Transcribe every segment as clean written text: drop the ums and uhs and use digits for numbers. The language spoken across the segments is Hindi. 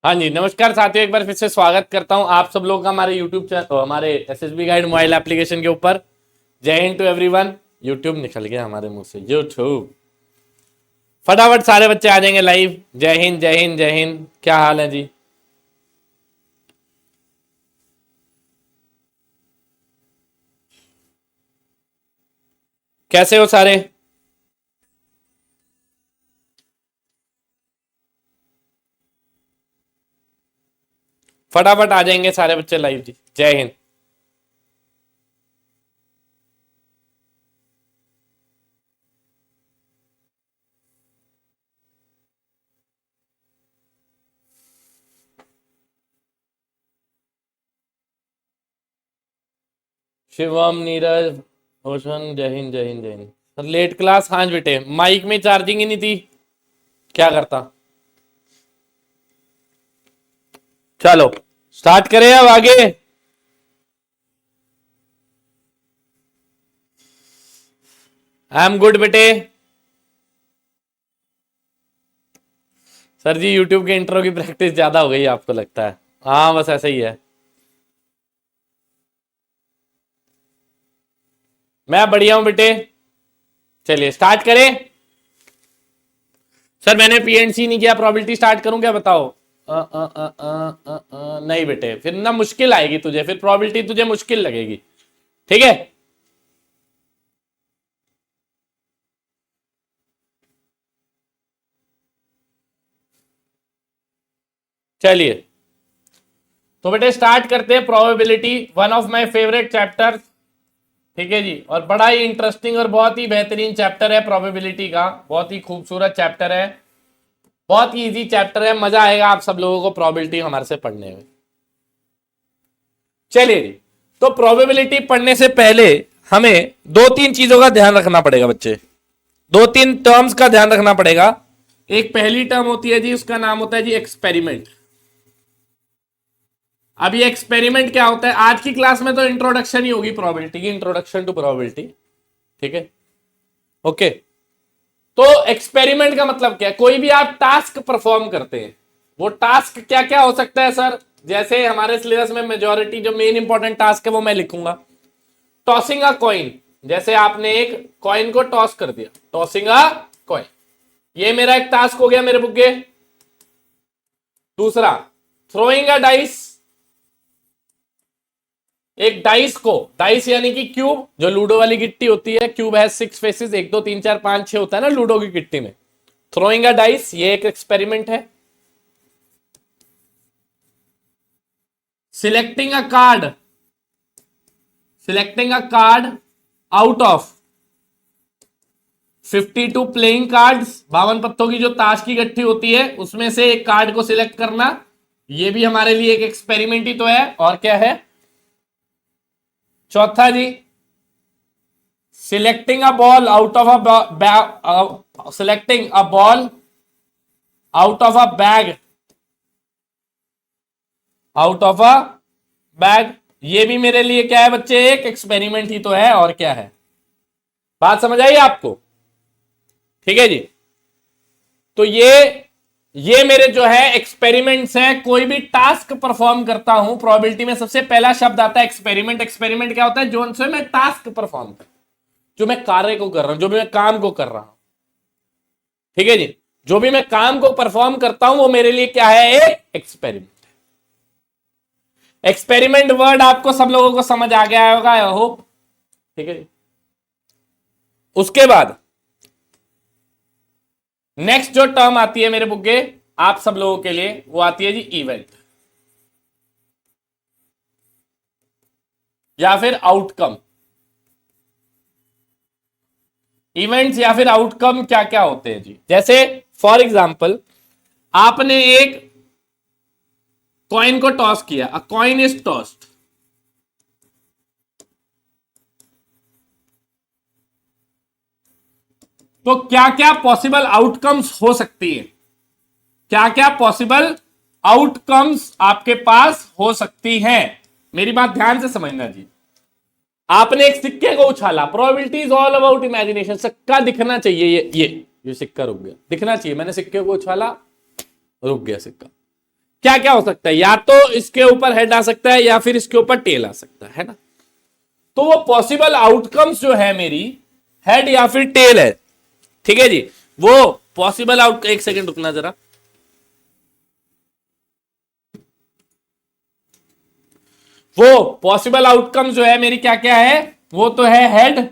हाँ जी, नमस्कार साथियों, एक बार फिर से स्वागत करता हूं आप सब लोगों का हमारे यूट्यूब चैनल, हमारे एसएसबी गाइड मोबाइल एप्लीकेशन के ऊपर। जय हिंद टू एवरीवन। यूट्यूब निकल गया हमारे मुंह से, यूट्यूब। फटाफट सारे बच्चे आ जाएंगे लाइव। जय हिंद, जय हिंद, जय हिंद। क्या हाल है जी? कैसे हो सारे? फटाफट आ जाएंगे सारे बच्चे लाइव जी। जय हिंद। शिवम, नीरज, रोशन, जय हिंद, जय हिंद, जय हिंद। Sir late class? हाँ बेटे, माइक में चार्जिंग ही नहीं थी, क्या करता। चलो स्टार्ट करें अब आगे। आई एम गुड बेटे। सर जी यूट्यूब के इंट्रो की प्रैक्टिस ज्यादा हो गई आपको लगता है? हाँ बस ऐसा ही है। मैं बढ़िया हूं बेटे। चलिए स्टार्ट करें। सर मैंने पीएनसी नहीं किया, प्रोबेबिलिटी स्टार्ट करूं क्या बताओ? नहीं बेटे, फिर ना मुश्किल आएगी तुझे, फिर प्रोबेबिलिटी तुझे मुश्किल लगेगी। ठीक है। चलिए तो बेटे स्टार्ट करते हैं। Probability one of my favourite chapter. ठीक है जी, और बड़ा ही इंटरेस्टिंग और बहुत ही बेहतरीन चैप्टर है प्रोबेबिलिटी का। बहुत ही खूबसूरत चैप्टर है, बहुत ही इजी चैप्टर है। मजा आएगा आप सब लोगों को प्रोबेबिलिटी हमारे से पढ़ने में। चलिए जी, तो प्रोबेबिलिटी पढ़ने से पहले हमें दो तीन चीजों का ध्यान रखना पड़ेगा बच्चे। दो तीन टर्म्स का ध्यान रखना पड़ेगा। एक पहली टर्म होती है जी, उसका नाम होता है जी एक्सपेरिमेंट। अब ये एक्सपेरिमेंट क्या होता है? आज की क्लास में तो इंट्रोडक्शन ही होगी प्रोबेबिलिटी की, इंट्रोडक्शन टू प्रोबेबिलिटी। ठीक है, ओके। तो एक्सपेरिमेंट का मतलब क्या है? कोई भी आप टास्क परफॉर्म करते हैं, वो टास्क क्या क्या हो सकता है सर? जैसे हमारे सिलेबस में मेजॉरिटी जो मेन इंपॉर्टेंट टास्क है वो मैं लिखूंगा। टॉसिंग अ कॉइन, जैसे आपने एक कॉइन को टॉस कर दिया, टॉसिंग अ कॉइन, ये मेरा एक टास्क हो गया मेरे बुग्गे। दूसरा, थ्रोइंग अ डाइस, एक डाइस को, डाइस यानी कि क्यूब, जो लूडो वाली गिट्टी होती है, क्यूब है 6 फेसेस, 1 2 3 4 5 6 होता है ना लूडो की गिट्टी में। थ्रोइंग अ डाइस, ये एक एक्सपेरिमेंट है। Selecting a card, selecting a card out of 52 playing cards, 52 पत्तों की जो ताश की गट्टी होती है उसमें से एक कार्ड को सिलेक्ट करना, ये भी हमारे लिए एक एक्सपेरिमेंट ही तो है। और क्या है? चौथा जी, selecting a ball out of a selecting a ball out of a bag, out of a bag, ये भी मेरे लिए क्या है बच्चे? एक एक्सपेरिमेंट ही तो है, और क्या है? बात समझ आई आपको? ठीक है जी। तो ये मेरे जो है एक्सपेरिमेंट्स हैं। कोई भी टास्क परफॉर्म करता हूं, प्रोबेबिलिटी में सबसे पहला शब्द आता है एक्सपेरिमेंट। एक्सपेरिमेंट क्या होता है? जो से मैं टास्क परफॉर्म कर, जो मैं कार्य को कर रहा हूं, जो भी मैं काम को कर रहा हूं। ठीक है जी, जो भी मैं काम को परफॉर्म करता हूं वो मेरे लिए क्या है? एक एक्सपेरिमेंट। एक्सपेरिमेंट वर्ड आपको सब लोगों को समझ आ गया होगा, आई होप। ठीक है जी। उसके बाद नेक्स्ट जो टर्म आती है मेरे बुग्गे आप सब लोगों के लिए, वो आती है जी इवेंट या फिर आउटकम। इवेंट्स या फिर आउटकम क्या क्या होते हैं जी? जैसे फॉर एग्जाम्पल, आपने एक कॉइन को टॉस किया, अ कॉइन इज टॉस्ड। तो क्या क्या पॉसिबल आउटकम्स हो सकती है? क्या क्या पॉसिबल आउटकम्स आपके पास हो सकती हैं? मेरी बात ध्यान से समझना जी। आपने एक सिक्के को उछाला, probability is all about imagination. सिक्का दिखना चाहिए, ये सिक्का रुक गया, दिखना चाहिए। मैंने सिक्के को उछाला, रुक गया सिक्का। क्या क्या हो सकता है, या तो इसके ऊपर हेड आ सकता है या फिर इसके ऊपर टेल आ सकता है ना। तो वो पॉसिबल आउटकम्स जो है मेरी हेड या फिर टेल है, ठीक है जी। वो पॉसिबल आउट, एक सेकंड रुकना जरा, वो पॉसिबल आउटकम जो है मेरी क्या क्या है, वो तो है हेड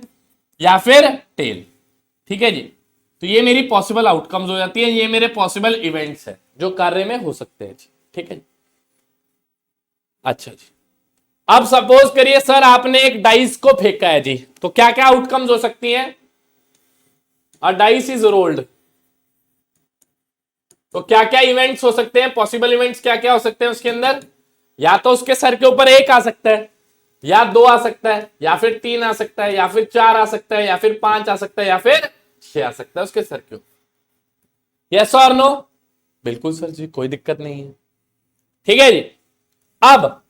या फिर टेल, ठीक है जी। तो ये मेरी पॉसिबल आउटकम्स हो जाती है, ये मेरे पॉसिबल इवेंट्स है जो कार्य में हो सकते हैं जी, ठीक है जी। अच्छा जी, अब सपोज करिए सर आपने एक डाइस को फेंका है जी, तो क्या क्या आउटकम्स हो सकती हैं। अ डाइस इज रोल्ड, तो क्या क्या इवेंट्स हो सकते हैं, पॉसिबल इवेंट्स क्या क्या हो सकते हैं उसके अंदर। या तो उसके सर के ऊपर एक आ सकता है, या दो आ सकता है, या फिर तीन आ सकता है, या फिर चार आ सकता है, या फिर पांच आ सकता है, या फिर छह आ सकता है उसके सर के ऊपर। यस और नो। बिल्कुल सर जी, कोई दिक्कत नहीं है, ठीक है जी। अब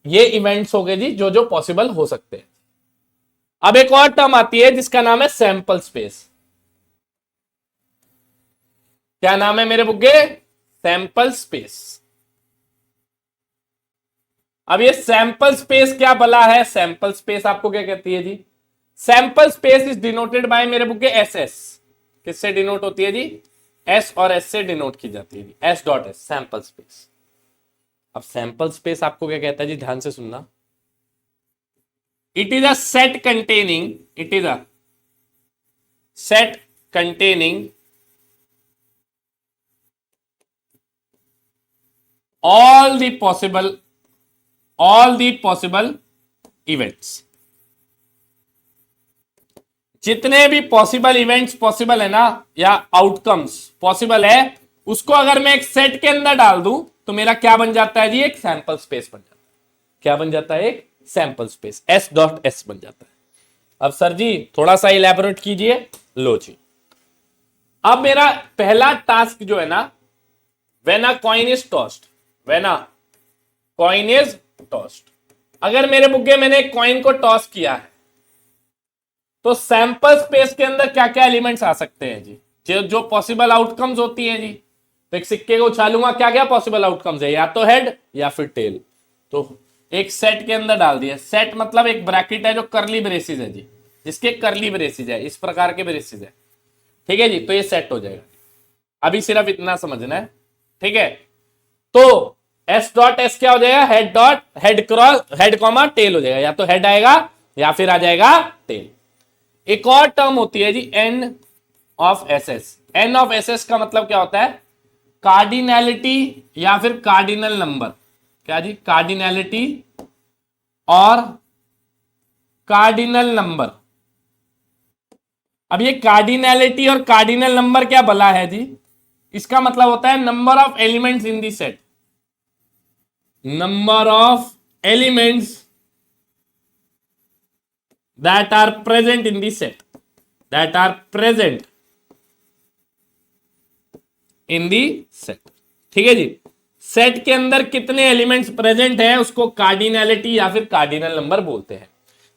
ये इवेंट्स हो गए जी जो जो पॉसिबल हो सकते हैं। अब एक और टर्म आती है जिसका नाम है सैंपल स्पेस। क्या नाम है मेरे बुग्गे, सैंपल स्पेस। अब ये सैंपल स्पेस क्या बला है, सैंपल स्पेस आपको क्या कहती है जी, sample space is denoted by मेरे बुक के एस एस। किससे डिनोट होती है जी, एस और एस से डिनोट की जाती है जी, S dot S, sample space. अब सैंपल स्पेस आपको क्या कहता है जी, ध्यान से सुनना। It is a set containing, it is a set containing all the possible events. जितने भी पॉसिबल इवेंट्स पॉसिबल है ना, या आउटकम्स पॉसिबल है, उसको अगर मैं एक सेट के अंदर डाल दूं तो मेरा क्या बन जाता है जी, एक सैंपल स्पेस बन जाता है। क्या बन जाता है, एक sample space, S dot S बन जाता है। अब सर जी थोड़ा सा इलेबोरेट कीजिए। लो जी, अब मेरा पहला टास्क जो है ना, when a coin is tossed, when a coin is tossed, अगर मेरे बुग्गे मैंने एक कॉइन को टॉस किया है, तो सैंपल स्पेस के अंदर क्या क्या एलिमेंट्स आ सकते हैं जी, जो पॉसिबल आउटकम्स होती हैं जी। तो एक सिक्के को उछालूंगा, क्या क्या पॉसिबल आउटकम्स है, या तो हेड या फिर टेल। तो एक सेट के अंदर डाल दिया, सेट मतलब एक ब्रैकेट है जो करली ब्रेसिस है जी, जिसके करली ब्रेसिस है, इस प्रकार के ब्रेसिस है, ठीक है जी। तो ये सेट हो जाएगा, अभी सिर्फ इतना समझना है, ठीक है। तो एस डॉट एस क्या हो जाएगा, head dot head cross head comma tail हो जाएगा, या तो हेड आएगा या फिर आ जाएगा टेल। एक और टर्म होती है जी N of S S. N of S S का मतलब क्या होता है, कार्डिनैलिटी या फिर कार्डिनल नंबर। क्या जी, कार्डिनैलिटी और कार्डिनल नंबर। अब ये कार्डिनैलिटी और कार्डिनल नंबर क्या भला है जी, इसका मतलब होता है number of elements in the set, number of elements that are present in the set, that are present in the set, ठीक है जी। सेट के अंदर कितने एलिमेंट्स प्रेजेंट हैं उसको कार्डिनैलिटी या फिर कार्डिनल नंबर बोलते हैं।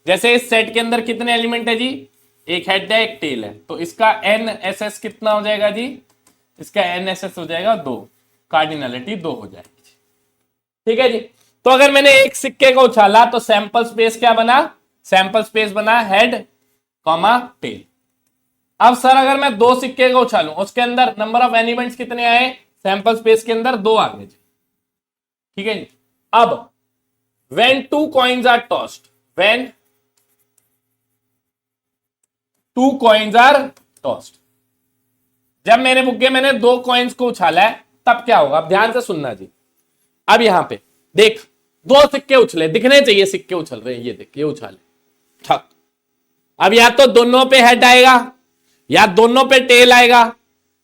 जैसे इस सेट के अंदर कितने एलिमेंट है जी, एक हेड है एक टेल है, तो इसका एन एस एस कितना हो जाएगा जी, इसका एन एस एस हो जाएगा 2, कार्डिनैलिटी 2 हो जाएगी, ठीक है जी। तो अगर मैंने एक सिक्के को उछाला तो सैंपल स्पेस क्या बना, सैंपल स्पेस बना हेड कॉमा टेल। अब सर अगर मैं दो सिक्के को उछालूं, उसके अंदर नंबर ऑफ एलिमेंट्स कितने आए, सैंपल स्पेस के अंदर 2 आ गए, ठीक है जी। अब when two coins are tossed, when two coins are tossed, जब मेरे बुग्गे मैंने 2 कॉइन्स को उछाला है तब क्या होगा, अब ध्यान से सुनना जी। अब यहां पे देख, 2 सिक्के उछले, दिखने चाहिए सिक्के उछल रहे हैं, ये देख ये उछाले, ठक। अब या तो दोनों पे हेड आएगा, या दोनों पे टेल आएगा,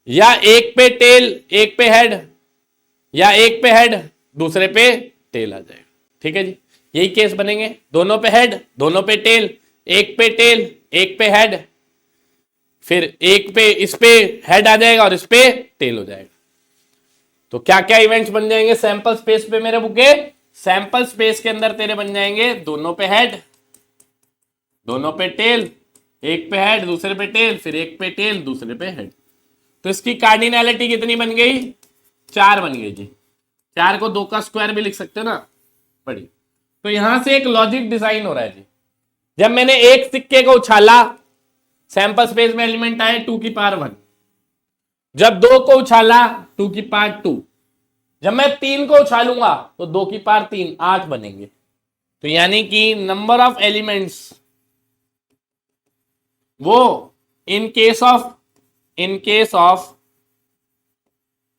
या एक पे टेल एक पे हेड, या एक पे हेड दूसरे पे टेल आ जाएगा, ठीक है जी। यही केस बनेंगे, दोनों पे हेड दोनों पे टेल, एक पे टेल एक पे हेड, फिर एक पे इस पे हेड आ जाएगा और इस पे टेल हो जाएगा। तो क्या क्या इवेंट्स बन जाएंगे सैंपल स्पेस पे मेरे बुके, सैंपल स्पेस के अंदर तेरे बन जाएंगे दोनों पे हेड दोनों पे टेल, एक पे हेड दूसरे पे टेल, फिर एक पे टेल दूसरे पे हेड। तो इसकी कार्डिनैलिटी कितनी बन गई, 4 बन गई जी। 4 को 2 का स्क्वायर भी लिख सकते हो ना। बढ़िया। तो यहां से एक लॉजिक डिजाइन हो रहा है जी। जब मैंने एक सिक्के को उछाला, सैंपल स्पेस में एलिमेंट आए 2 की पावर 1। जब 2 को उछाला 2 की पावर 2। जब मैं 3 को उछालूंगा तो 2 की पावर 3, 8 बनेंगे। तो यानी कि नंबर ऑफ एलिमेंट्स वो in case of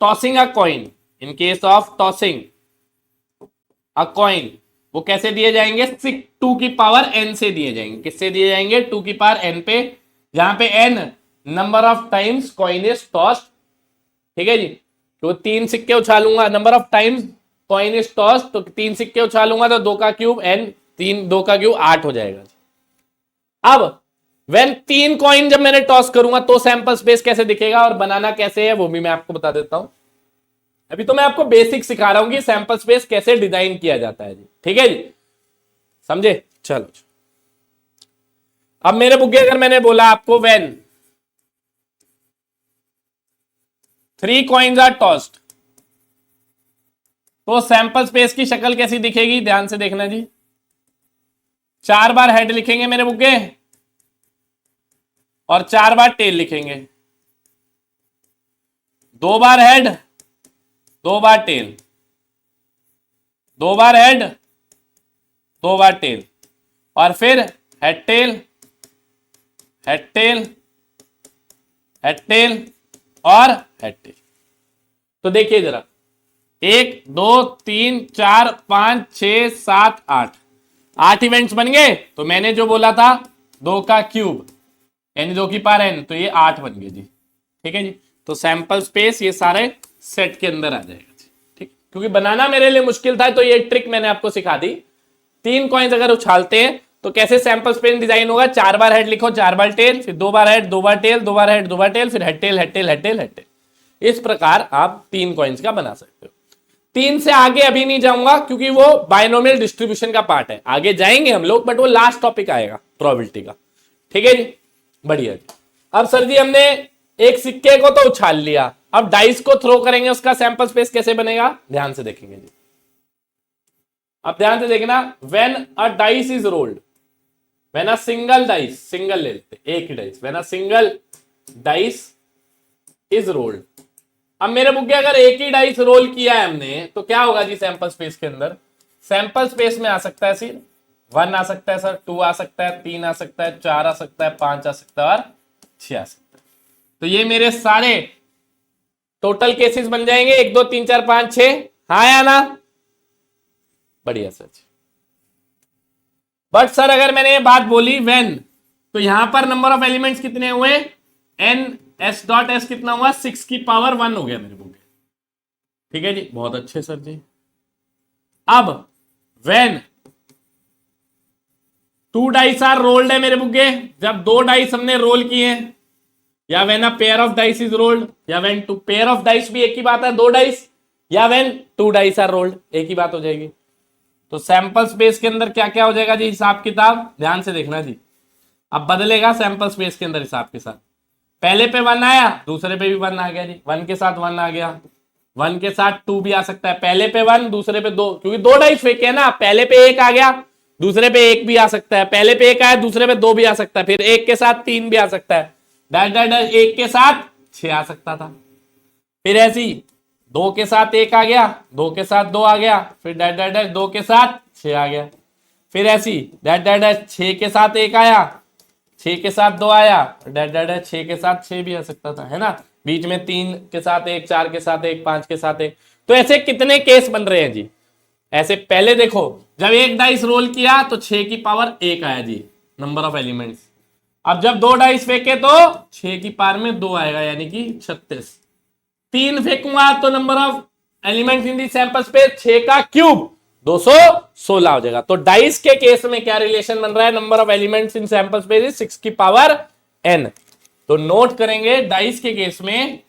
tossing a coin, in case of tossing a coin, वो कैसे दिए जाएंगे? 2 की पावर n से दिए जाएंगे। किससे दिए जाएंगे? 2 की पावर n पे, जहां पे n number of times coin is tossed. ठीक है जी। तो 3 सिक्के उछालूंगा, number of times coin is tossed, तो 3 सिक्के उछालूंगा तो 2 का क्यूब n, 3 2 का क्यूब 8 हो जाएगा। अब व्हेन 3 कॉइन जब मैंने टॉस करूंगा तो सैंपल स्पेस कैसे दिखेगा और बनाना कैसे है वो भी मैं आपको बता देता हूं। अभी तो मैं आपको बेसिक सिखा रहा हूं कि सैंपल स्पेस कैसे डिजाइन किया जाता है जी। ठीक है जी, समझे? चलो, अब मेरे बुक अगर मैंने बोला आपको व्हेन 3 कॉइन्स आर टॉस्ड, तो सैंपल स्पेस की शक्ल कैसी दिखेगी? ध्यान से देखना जी। 4 बार हेड लिखेंगे मेरे बुके और 4 बार टेल लिखेंगे। 2 बार हेड, 2 बार टेल, 2 बार हेड, 2 बार टेल, और फिर head tail, head tail, head tail और हेड टेल। तो देखिए जरा, 1 2 3 4 5 6 7 8, 8 इवेंट्स बन गए। तो मैंने जो बोला था 2 का क्यूब यानी 2 की पावर n, तो ये 8 बन गए जी। ठीक है जी। तो सैंपल स्पेस ये सारे सेट के अंदर आ जाएगा जी। ठीक, क्योंकि बनाना मेरे लिए मुश्किल था तो ये ट्रिक मैंने आपको सिखा दी। 3 कॉइन्स अगर उछालते हैं तो कैसे सैंपल स्पेस डिजाइन होगा? 4 बार हेड लिखो, 4 बार टेल, फिर 2 बार हेड, 2 बार टेल, 2 बार हेड, 2 बार टेल, फिर head tail, head tail, head tail, head tail. इस प्रकार आप 3 कॉइन्स का बना सकते हो। 3 से आगे अभी नहीं जाऊंगा क्योंकि वो बायनोमियल डिस्ट्रीब्यूशन का पार्ट है, आगे जाएंगे हम लोग, बट वो लास्ट टॉपिक आएगा प्रोबेबिलिटी का। ठीक है जी, बढ़िया जी। अब सर जी हमने एक सिक्के को तो उछाल लिया, अब डाइस को थ्रो करेंगे, उसका सैंपल स्पेस कैसे बनेगा? ध्यान से देखेंगे जी। अब ध्यान से देखना, when a dice is rolled, when a single dice, single ले लेते एक ही dice, when a single dice is rolled. अब मेरे बुक अगर एक ही डाइस रोल किया है हमने तो क्या होगा जी? सैंपल स्पेस के अंदर, सैंपल स्पेस में आ सकता है सिर्फ 1 आ सकता है सर, 2 आ सकता है, 3 आ सकता है, 4 आ सकता है, 5 आ सकता है और 6 आ सकता है। तो ये मेरे सारे टोटल केसेस बन जाएंगे, 1 2 3 4 5 6। हाँ या ना? बढ़िया सर। बट सर अगर मैंने ये बात बोली व्हेन, तो यहां पर नंबर ऑफ एलिमेंट्स कितने हुए? n s डॉट s कितना हुआ? 6 की पावर 1 हो गया मेरे बुक। ठीक है जी, बहुत अच्छे सर जी। अब व्हेन 2 डाइस आर रोल्ड है मेरे बुके, जब 2 डाइस हमने रोल किए हैं, या when a pair of dice is rolled, या व्हेन 2 पेयर ऑफ डाइस भी एक ही बात है, 2 डाइस, या व्हेन 2 डाइस आर रोल्ड, एक ही बात हो जाएगी। तो सैंपल स्पेस के अंदर क्या क्या हो जाएगा जी? हिसाब किताब ध्यान से देखना जी। अब बदलेगा सैंपल स्पेस के अंदर हिसाब के साथ। पहले पे 1 आया, दूसरे पे भी 1 आ गया जी, 1 के साथ 1 आ गया, 1 के साथ 2 भी आ सकता है। पहले पे 1, दूसरे पे 2, क्योंकि 2 डाइस फेंके है ना, पहले पे 1 आ गया, दूसरे पे 1 भी आ सकता है, पहले पे 1 आया, दूसरे पे 2 भी आ सकता है, फिर 1 के साथ 3 भी आ सकता है, डैश डैश डैश 1 के साथ 6 आ सकता था। फिर ऐसी 2 के साथ 1 आ गया, 2 के साथ 2 आ गया, फिर डैश डैश डैश 2 के साथ 6 आ गया। फिर ऐसी डैश डैश डैश 6 के साथ 1 आया, 6 के साथ 2 आया, डैश डैश डैश 6 के साथ 6 भी आ सकता था, है ना। बीच में 3 के साथ 1, 4 के साथ 1, 5 के साथ 1। तो ऐसे कितने केस बन रहे हैं जी? ऐसे पहले देखो, जब एक डाइस रोल किया तो 6 की पावर 1 आया जी, नंबर ऑफ एलिमेंट्स। अब जब 2 डाइस फेंके तो 6 की पावर में 2 आएगा, यानी कि 36। 3 फेंकूंगा तो number of elements in the sample space 6 का क्यूब 216 हो जाएगा। तो डाइस के केस में क्या रिलेशन बन रहा है? Number of elements in sample space is 6 की पावर n। तो नोट करेंगे डाइस के केस में,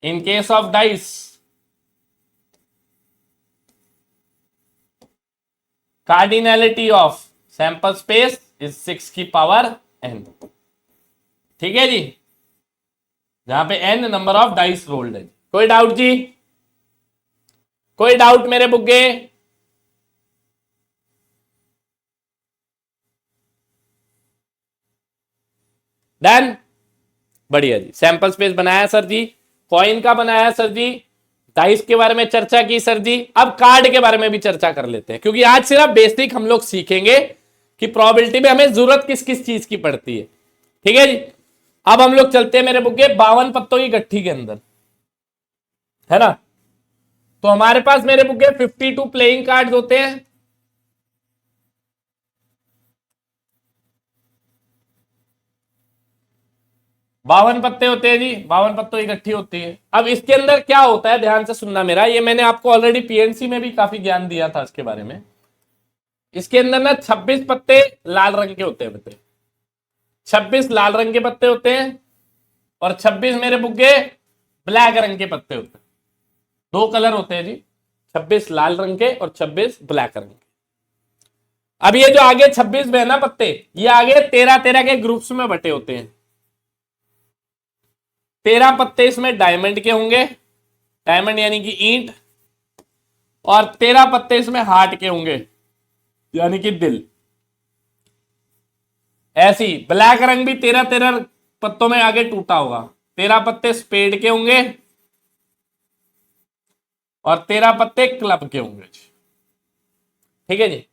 इन case of dice cardinality of sample space is 6 की पावर n। ठीक है जी, जहां पे n number of dice rolled है। कोई डाउट जी? कोई डाउट मेरे बुग्गे? डन, बढ़िया जी। सैंपल स्पेस बनाया सर जी, कॉइन का बनाया सर जी, डाइस के बारे में चर्चा की सर जी। अब कार्ड के बारे में भी चर्चा कर लेते हैं, क्योंकि आज सिर्फ बेसिक हम लोग सीखेंगे कि प्रोबेबिलिटी में हमें जरूरत किस किस चीज की पड़ती है। ठीक है जी। अब हम लोग चलते हैं मेरे बुग्गे 52 पत्तों की गट्ठी के अंदर, है ना। तो हमारे पास मेरे बुग्गे 52 प्लेइंग कार्ड्स होते हैं। बावन पत्ते होते हैं जी, 52 पत्तों की इकट्ठी होती है। अब इसके अंदर क्या होता है, ध्यान से सुनना मेरा, ये मैंने आपको ऑलरेडी पीएनसी में भी काफी ज्ञान दिया था इसके बारे में। इसके अंदर ना 26 पत्ते लाल रंग के होते हैं पत्ते, 26 लाल रंग के पत्ते होते हैं, और 26 मेरे बुग्गे ब्लैक रंग के पत्ते होते हैं। दो कलर होते हैं जी, 26 लाल रंग के और 26 ब्लैक रंग के। अब ये जो आगे 26 में है ना पत्ते, ये आगे 13-13 के ग्रुप्स में बटे होते हैं। 13 पत्ते इसमें डायमंड के होंगे, डायमंड यानी कि ईंट, और 13 पत्ते इसमें हार्ट के होंगे, यानी कि दिल। ऐसी ब्लैक रंग भी 13-13 पत्तों में आगे टूटा होगा। 13 पत्ते स्पेड के होंगे और 13 पत्ते क्लब के होंगे। ठीक है जी।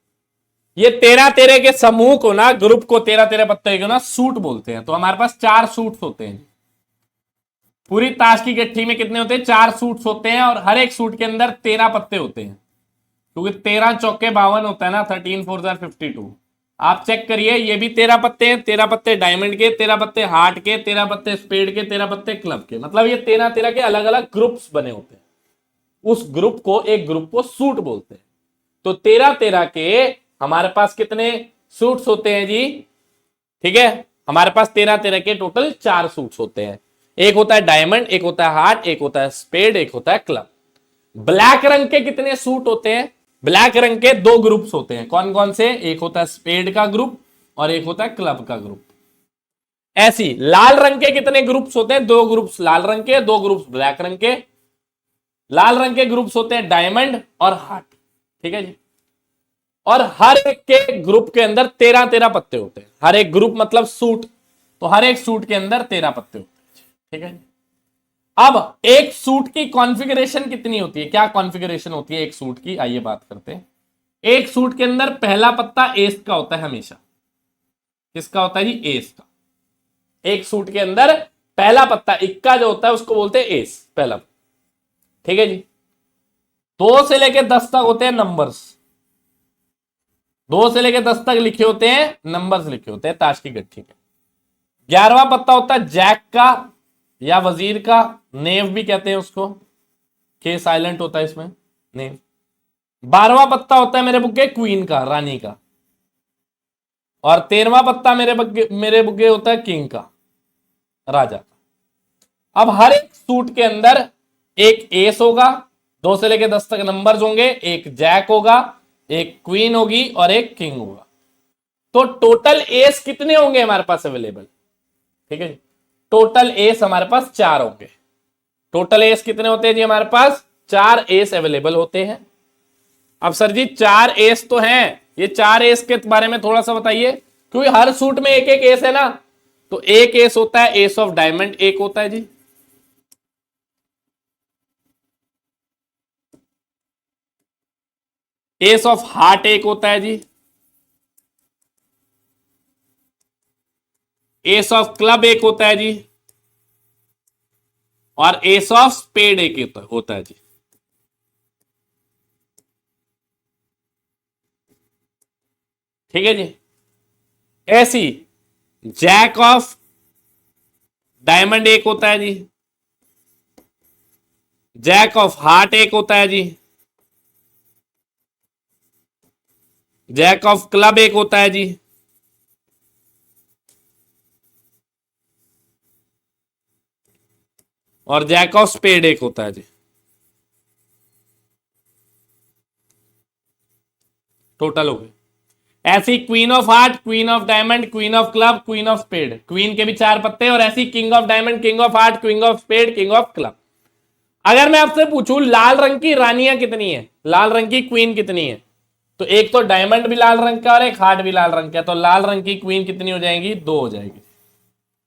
ये 13-13 के समूह को ना, ग्रुप को 13-13 पत्ते को ना सूट बोलते हैं। तो हमारे पास 4 सूट्स होते हैं। पूरी ताश की गट्ठी में कितने होते हैं? 4 सूट्स होते हैं, और हर एक सूट के अंदर 13 पत्ते होते हैं, क्योंकि 13 चौके 52 होता है ना, 13 4 52। आप चेक करिए, ये भी 13 पत्ते हैं, 13 पत्ते डायमंड के, 13 पत्ते हार्ट के, 13 पत्ते स्पेड के, 13 पत्ते क्लब के। मतलब ये 13-13 के अलग अलग ग्रुप्स बने होते हैं। उस ग्रुप को, एक ग्रुप को सूट बोलते हैं। तो 13-13 के हमारे पास कितने सूट्स होते हैं जी? ठीक है, हमारे पास 13-13 के टोटल 4 सूट्स होते हैं। एक होता है डायमंड, एक होता है हार्ट, एक होता है स्पेड, एक होता है क्लब। ब्लैक रंग के कितने सूट होते हैं? ब्लैक रंग के 2 ग्रुप्स होते हैं। कौन कौन से? एक होता है स्पेड का ग्रुप और एक होता है क्लब का ग्रुप। ऐसी लाल रंग के कितने ग्रुप्स होते हैं? 2 ग्रुप्स लाल रंग के, 2 ग्रुप्स ब्लैक रंग के। लाल रंग के ग्रुप्स होते हैं डायमंड और हार्ट। ठीक है जी। और हर एक के ग्रुप के अंदर 13-13 पत्ते होते हैं। हर एक ग्रुप मतलब सूट, तो हर एक सूट के अंदर 13 पत्ते होते हैं। ठीक है। अब एक सूट की कॉन्फ़िगरेशन कितनी होती है? क्या कॉन्फ़िगरेशन होती है एक सूट की? आइए बात करते हैं। एक सूट के अंदर पहला पत्ता एस का होता है हमेशा। किसका होता है जी? एस का। एक सूट के अंदर पहला पत्ता इक्का जो होता है उसको बोलते हैं एस, पहला। ठीक है जी। 2 से लेकर 10 तक होते हैं नंबर्स। 2 से लेकर 10 तक लिखे होते हैं नंबर्स, लिखे होते हैं ताश की गट्ठी में। 11वां पत्ता होता है जैक का या वजीर का, नेव भी कहते हैं उसको, के साइलेंट होता है इसमें, नेव। 12वां पत्ता होता है मेरे बुग्गे क्वीन का, रानी का। और 13वां पत्ता मेरे बुग्गे होता है किंग का, राजा का। अब हर एक सूट के अंदर एक एस होगा, 2 से लेकर 10 तक नंबर्स होंगे, एक जैक होगा, एक क्वीन होगी और एक किंग होगा। तो टोटल एस कितने होंगे हमारे पास अवेलेबल? ठीक है जी। टोटल एस हमारे पास 4 होंगे। टोटल एस कितने होते हैं जी? हमारे पास 4 एस अवेलेबल होते हैं। अब सर जी 4 एस तो हैं, ये 4 एस के बारे में थोड़ा सा बताइए, क्योंकि हर सूट में एक एक एस है ना। तो एक एस होता है एस ऑफ डायमंड, एक होता है जी। एस ऑफ हार्ट एक होता है जी। एस ऑफ क्लब एक होता है जी। और एस ऑफ स्पेड एक होता है जी। ठीक है जी। ऐसी जैक ऑफ डायमंड एक होता है जी। जैक ऑफ हार्ट एक होता है जी। जैक ऑफ क्लब एक होता है जी। और जैक ऑफ स्पेड एक होता है जी। टोटल हो गए। ऐसी queen of heart, queen of diamond, queen of club, queen of spade, queen के भी 4 पत्ते। और ऐसी king of diamond, king of heart, king of spade, king of club. अगर मैं आपसे पूछूं लाल रंग की रानियां कितनी है, लाल रंग की क्वीन कितनी है, तो एक तो डायमंड भी लाल रंग का और एक हार्ट भी लाल रंग का, तो लाल रंग की क्वीन कितनी हो जाएगी, 2 हो जाएगी।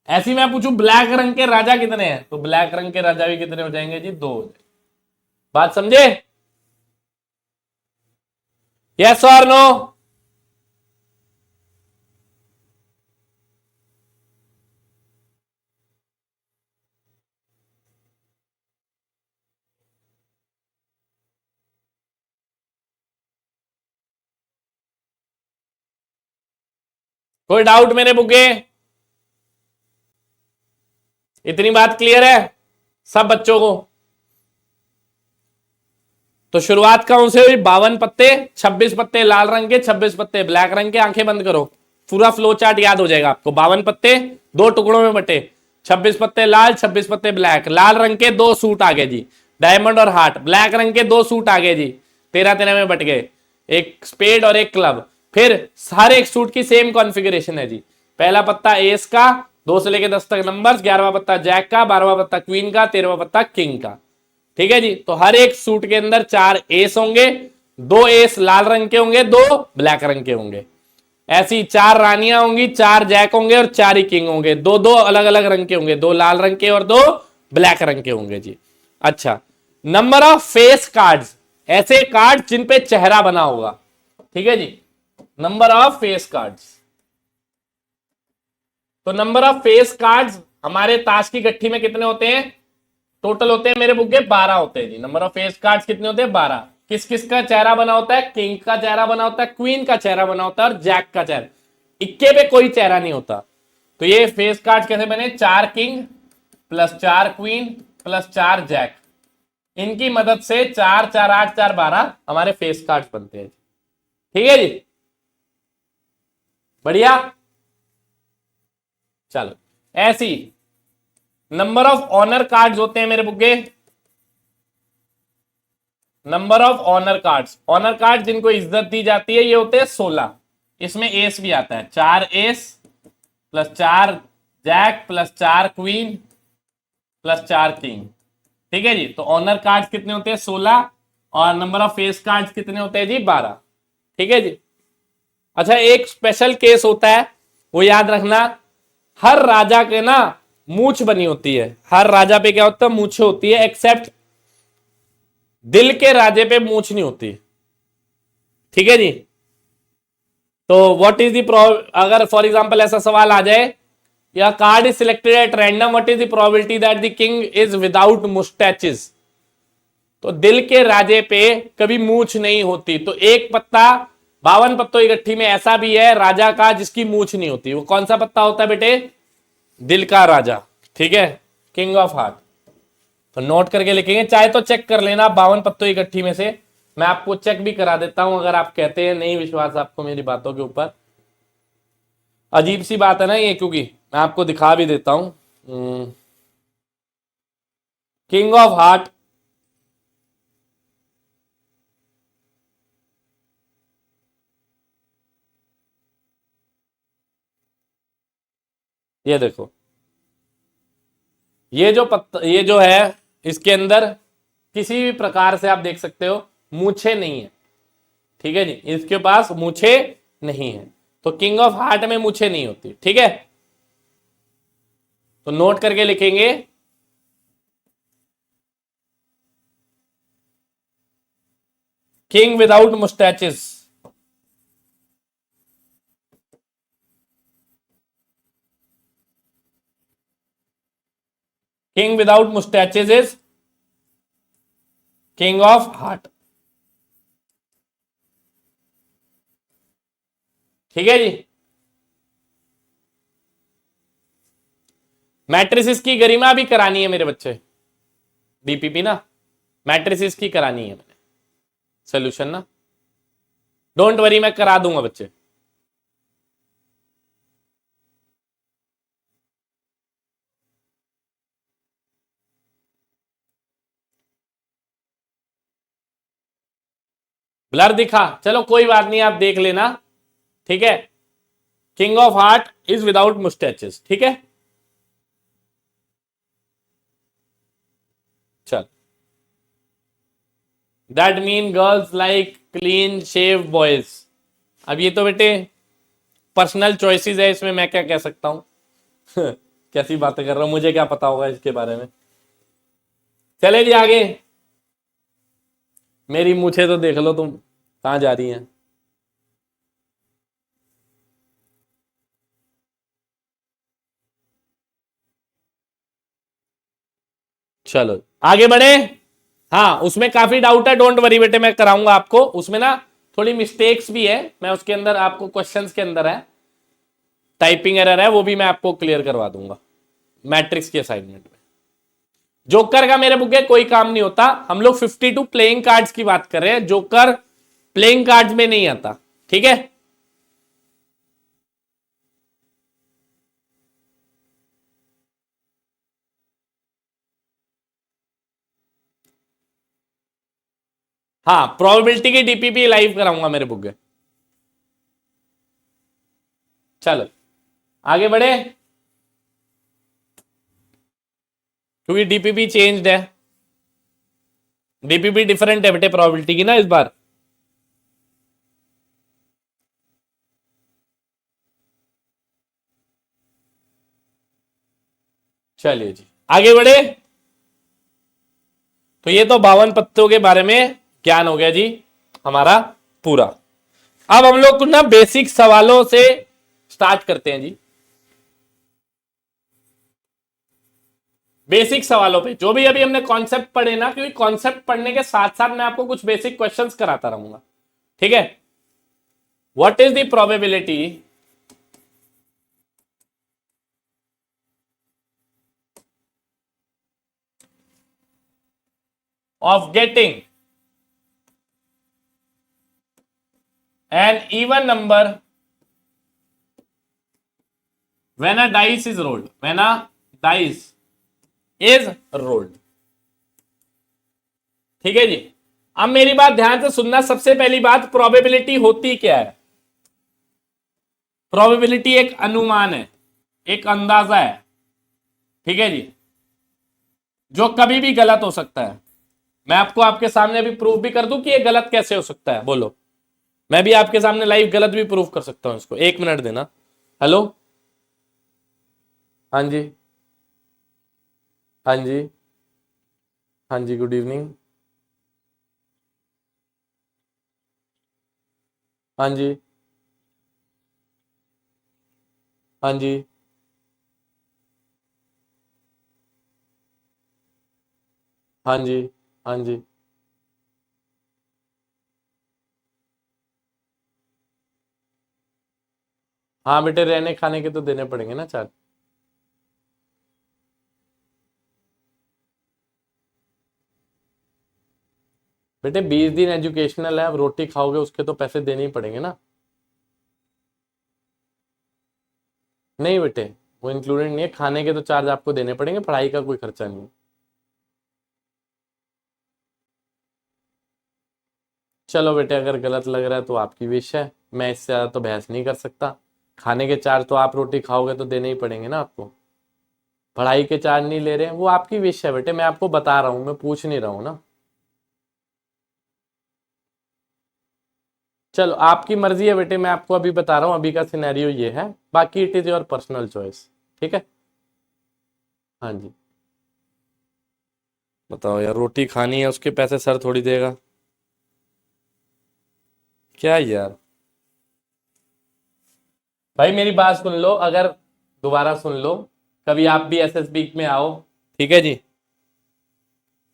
ऐसी मैं पूछूं ब्लैक रंग के राजा कितने हैं, तो ब्लैक रंग के राजा भी कितने हो जाएंगे जी, 2 हो जाएंगे। बात समझे? यस और नो? कोई डाउट मेरे बुके? इतनी बात क्लियर है सब बच्चों को? तो शुरुआत कौन से हुई, 52 पत्ते, 26 पत्ते लाल रंग के, 26 पत्ते ब्लैक रंग के। आंखें बंद करो, पूरा फ्लो चार्ट याद हो जाएगा आपको। 52 पत्ते 2 टुकड़ों में बटे, 26 पत्ते लाल, 26 पत्ते ब्लैक। लाल रंग के 2 सूट आ गए जी, डायमंड और हार्ट। ब्लैक रंग के 2 सूट आ गए जी, 13-13 में बट गए, एक स्पेड और एक क्लब। फिर हर एक सूट की सेम कॉन्फ़िगरेशन है जी। पहला पत्ता एस का, 2 से लेकर 10 तक नंबर्स, 11वां पत्ता जैक का, 12वां पत्ता क्वीन का, 13वां पत्ता किंग का। ठीक है जी। तो हर एक सूट के अंदर 4 एस होंगे, 2 एस लाल रंग के होंगे, 2 ब्लैक रंग के होंगे। ऐसी 4 रानियां होंगी, 4 जैक होंगे और 4 ही किंग होंगे। 2-2 अलग अलग रंग के होंगे, 2 लाल रंग के और 2 ब्लैक रंग के होंगे जी। अच्छा, नंबर ऑफ फेस कार्ड्स, ऐसे कार्ड जिन पे चेहरा बना होगा। ठीक है जी, नंबर ऑफ फेस कार्ड्स। तो नंबर ऑफ फेस कार्ड्स हमारे ताश की गट्ठी में कितने होते हैं, टोटल होते हैं मेरे बुक के 12 होते हैं जी। नंबर ऑफ फेस कार्ड्स कितने होते हैं, 12। किस किस का चेहरा बना होता है, किंग का चेहरा बना होता है, क्वीन का चेहरा बना होता है और जैक का चेहरा। इक्के पे कोई चेहरा नहीं होता। तो ये फेस कार्ड कैसे बने, 4 king plus 4 queen plus 4 jack, इनकी मदद से 4 4 8 4 12 हमारे फेस कार्ड बनते हैं। ठीक है जी, बढ़िया। चलो, ऐसी नंबर ऑफ ऑनर कार्ड्स होते हैं मेरे बुके। Number of honour cards, honour card जिनको इज्जत दी जाती है, ये होते हैं 16। इसमें एस भी आता है, 4 ace plus 4 jack plus 4 queen plus 4 king. ठीक है जी। तो ऑनर कार्ड्स कितने होते हैं, 16, और नंबर ऑफ फेस कार्ड्स कितने होते हैं जी, 12। ठीक है जी। अच्छा, एक स्पेशल केस होता है, वो याद रखना। हर राजा के ना मूछ बनी होती है, हर राजा पे क्या होता है, मूछे होती है, एक्सेप्ट दिल के राजे पे मूछ नहीं होती। ठीक है जी। तो व्हाट इज द, अगर फॉर एग्जांपल ऐसा सवाल आ जाए, या card is selected at random, what is the probability that the king is without moustaches. तो दिल के राजे पे कभी मूछ नहीं होती। तो एक पत्ता 52 पत्तों की गट्ठी में ऐसा भी है राजा का जिसकी मूछ नहीं होती। वो कौन सा पत्ता होता है बेटे, दिल का राजा। ठीक है, किंग ऑफ हार्ट। तो नोट करके लिखेंगे, चाहे तो चेक कर लेना 52 पत्तों की गट्ठी में से। मैं आपको चेक भी करा देता हूं अगर आप कहते हैं नहीं विश्वास आपको मेरी बातों के ऊपर। अजीब सी बात है ना ये, क्योंकि मैं आपको दिखा भी देता हूं। किंग ऑफ हार्ट, ये देखो, ये जो ये जो है, इसके अंदर किसी भी प्रकार से आप देख सकते हो मूछे नहीं है। ठीक है जी, इसके पास मूछे नहीं है। तो किंग ऑफ हार्ट में मूछे नहीं होती। ठीक है, तो नोट करके लिखेंगे, king without moustaches. King without moustaches is king of heart. ठीक है जी। मैट्रिसेस की गरिमा भी करानी है मेरे बच्चे, डीपीपी ना, मैट्रिसेस की करानी है मैंने सोल्यूशन ना। डोंट वरी, मैं करा दूंगा बच्चे। ब्लर दिखा, चलो कोई बात नहीं, आप देख लेना। ठीक है, king of heart is without moustaches. ठीक है, चल that mean girls like clean shave boys. अब ये तो बेटे पर्सनल चॉइसेस है, इसमें मैं क्या कह सकता हूं। कैसी बातें कर रहा हूं, मुझे क्या पता होगा इसके बारे में। चले जी आगे। मेरी मुझे तो देख लो तुम कहां जा रही हैं। चलो आगे बढ़े। हाँ उसमें काफी डाउट है, डोंट वरी बेटे, मैं कराऊंगा आपको। उसमें ना थोड़ी मिस्टेक्स भी है, मैं उसके अंदर आपको क्वेश्चंस के अंदर है टाइपिंग एरर है, वो भी मैं आपको क्लियर करवा दूंगा मैट्रिक्स के असाइनमेंट में। जोकर का मेरे बुक में कोई काम नहीं होता। हम लोग 52 प्लेइंग कार्ड्स की बात कर रहे हैं, जोकर प्लेइंग कार्ड्स में नहीं आता। ठीक है, हाँ प्रोबेबिलिटी की डीपीपी लाइव कराऊंगा मेरे बुक में। चलो आगे बढ़े, क्योंकि डीपीपी चेंज्ड है, डीपीपी डिफरेंट है बेटे प्रोबेबिलिटी की ना इस बार। चलिए जी आगे बढ़े। तो ये तो 52 पत्तों के बारे में ज्ञान हो गया जी हमारा पूरा। अब हम लोग कुछ ना बेसिक सवालों से स्टार्ट करते हैं जी। बेसिक सवालों पे जो भी अभी हमने कॉन्सेप्ट पढ़े ना, क्योंकि कॉन्सेप्ट पढ़ने के साथ साथ मैं आपको कुछ बेसिक क्वेश्चंस कराता रहूंगा। ठीक है, what is the probability of getting an even number when a dice is rolled, when a dice is rolled। ठीक है जी, अब मेरी बात ध्यान से सुनना। सबसे पहली बात, प्रोबेबिलिटी होती क्या है? प्रोबेबिलिटी एक अनुमान है, एक अंदाजा है। ठीक है जी, जो कभी भी गलत हो सकता है। मैं आपको आपके सामने अभी प्रूफ भी कर दूं कि ये गलत कैसे हो सकता है, बोलो। मैं भी आपके सामने लाइव गलत भी प्रूफ कर सकता हूं इसको, 1 मिनट देना। हेलो, हाँ जी, हाँ जी, हाँ जी, गुड इवनिंग। हाँ जी, हाँ जी, हाँ जी, हाँ जी। हाँ बेटे, रहने खाने के तो देने पड़ेंगे ना चार्ज। बेटे 20 दिन एजुकेशनल है, अब रोटी खाओगे उसके तो पैसे देने ही पड़ेंगे ना। नहीं बेटे, वो इंक्लूडेड नहीं है, खाने के तो चार्ज आपको देने पड़ेंगे, पढ़ाई का कोई खर्चा नहीं है। चलो बेटे, अगर गलत लग रहा है तो आपकी विश है, मैं इससे ज्यादा तो बहस नहीं कर सकता। खाने के चार्ज तो आप रोटी खाओगे तो देने ही पड़ेंगे ना आपको। पढ़ाई के चार्ज नहीं ले रहे हैं, वो आपकी विश है बेटे, मैं आपको बता रहा हूँ, मैं पूछ नहीं रहा हूँ ना। चलो आपकी मर्जी है बेटे, मैं आपको अभी बता रहा हूँ, अभी का सिनेरियो ये है, बाकी it is your personal choice. ठीक है, हाँ जी। बताओ यार, रोटी खानी है उसके पैसे सर थोड़ी देगा। क्या यार, भाई मेरी बात सुन लो, अगर दोबारा सुन लो, कभी आप भी एसएसबी में आओ। ठीक है जी,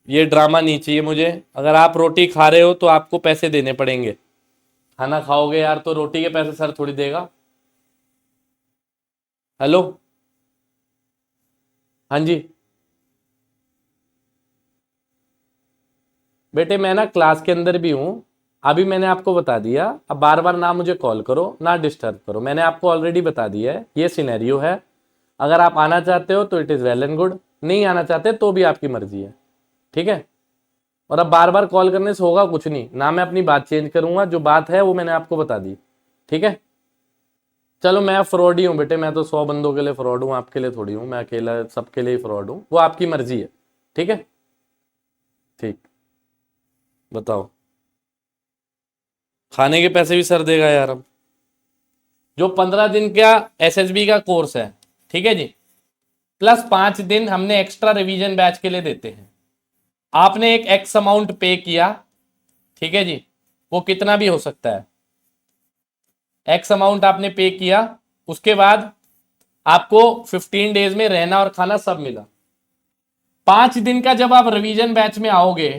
ये ड्रामा नहीं चाहिए मुझे। अगर आप रोटी खा रहे हो तो आपको पैसे देने पड़ेंगे। खाना खाओगे यार तो रोटी के पैसे सर थोड़ी देगा। हेलो, हाँ जी। बेटे मैं ना क्लास के अंदर भी हूँ, अभी मैंने आपको बता दिया, अब बार बार ना मुझे कॉल करो ना डिस्टर्ब करो, मैंने आपको ऑलरेडी बता दिया है ये सिनेरियो है। अगर आप आना चाहते हो तो it is well and good, नहीं आना चाहते तो भी आपकी मर्जी है। ठीक है, और अब बार बार कॉल करने से होगा कुछ नहीं ना, मैं अपनी बात चेंज करूंगा, जो बात है वो मैंने आपको बता दी। ठीक है, चलो मैं फ्रॉड ही हूँ बेटे, मैं तो 100 बंदों के लिए फ्रॉड हूँ, आपके लिए थोड़ी हूँ, मैं अकेला सबके लिए ही फ्रॉड हूँ, वो आपकी मर्जी है। ठीक है, ठीक। बताओ, खाने के पैसे भी सर देगा यार। अब जो 15 दिन का एसएसबी का कोर्स है, ठीक है जी, प्लस 5 दिन हमने एक्स्ट्रा रिवीजन बैच के लिए देते हैं। आपने एक एक्स अमाउंट पे किया, ठीक है जी, वो कितना भी हो सकता है, एक्स अमाउंट आपने पे किया, उसके बाद आपको 15 डेज में रहना और खाना सब मिला। 5 दिन का जब आप रिवीजन बैच में आओगे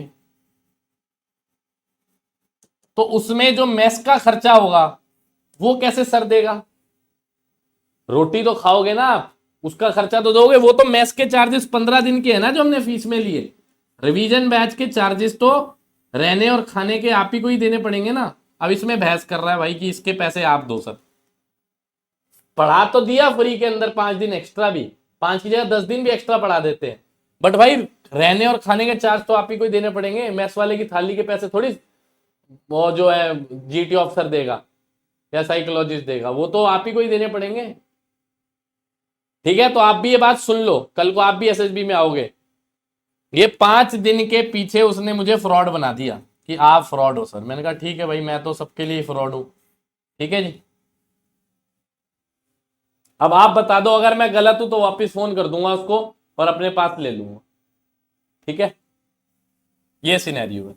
तो उसमें जो मेस का खर्चा होगा वो कैसे सर देगा? रोटी तो खाओगे ना आप, उसका खर्चा तो दोगे। वो तो मेस के चार्जेस 15 दिन के है ना जो हमने फीस में लिए। रिवीजन बैच के चार्जेस तो रहने और खाने के आप ही को ही देने पड़ेंगे ना। अब इसमें बहस कर रहा है भाई कि इसके पैसे आप दो। सर पढ़ा तो दिया फ्री के अंदर 5 दिन एक्स्ट्रा भी, 5 की जगह 10 दिन भी एक्स्ट्रा पढ़ा देते हैं, बट भाई रहने और खाने के चार्ज तो आप ही को ही देने पड़ेंगे। मैस वाले की थाली के पैसे थोड़ी वो जो है जीटी ऑफिसर देगा या साइकोलॉजिस्ट देगा, वो तो आप ही को ही देने पड़ेंगे। ठीक है, तो आप भी ये बात सुन लो, कल को आप भी एसएसबी में आओगे। ये 5 दिन के पीछे उसने मुझे फ्रॉड बना दिया कि आप फ्रॉड हो सर। मैंने कहा ठीक है भाई, मैं तो सबके लिए फ्रॉड हूं। ठीक है जी, अब आप बता दो, अगर मैं गलत हूं तो वापस फोन कर दूंगा उसको और अपने पास ले लूंगा। ठीक है, ये सिनेरियो है।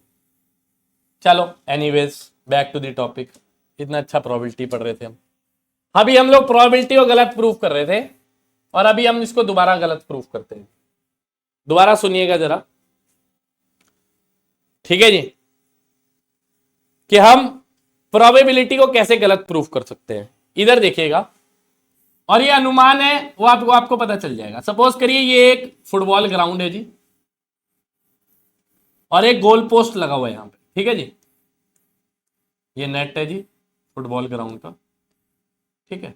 चलो anyways, back to the topic. इतना अच्छा प्रोबेबिलिटी पढ़ रहे थे हम। अभी हम लोग प्रोबेबिलिटी को गलत प्रूफ कर रहे थे और अभी हम इसको दोबारा गलत प्रूफ करते हैं। दोबारा सुनिएगा जरा, ठीक है जी, कि हम प्रोबेबिलिटी को कैसे गलत प्रूफ कर सकते हैं। इधर देखिएगा, और ये अनुमान है वो आपको पता चल जाएगा। सपोज करिए ये एक फुटबॉल ग्राउंड है जी, और एक गोल पोस्ट लगा हुआ है यहां पे। ठीक है जी, ये नेट है जी फुटबॉल ग्राउंड का। ठीक है,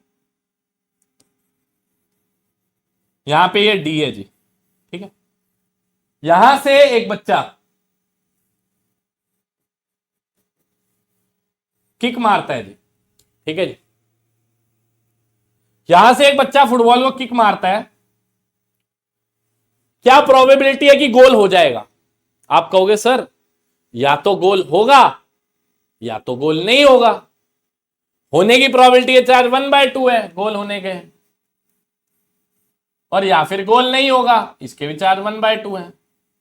यहां पे ये डी है जी। ठीक है, यहां से एक बच्चा किक मारता है जी। ठीक है जी, यहां से एक बच्चा फुटबॉल को किक मारता है। क्या प्रोबेबिलिटी है कि गोल हो जाएगा? आप कहोगे सर या तो गोल होगा या तो गोल नहीं होगा। होने की प्रोबेबिलिटी है चार्ज 1/2 है गोल होने के, और या फिर गोल नहीं होगा, इसके भी चार्ज 1/2 है।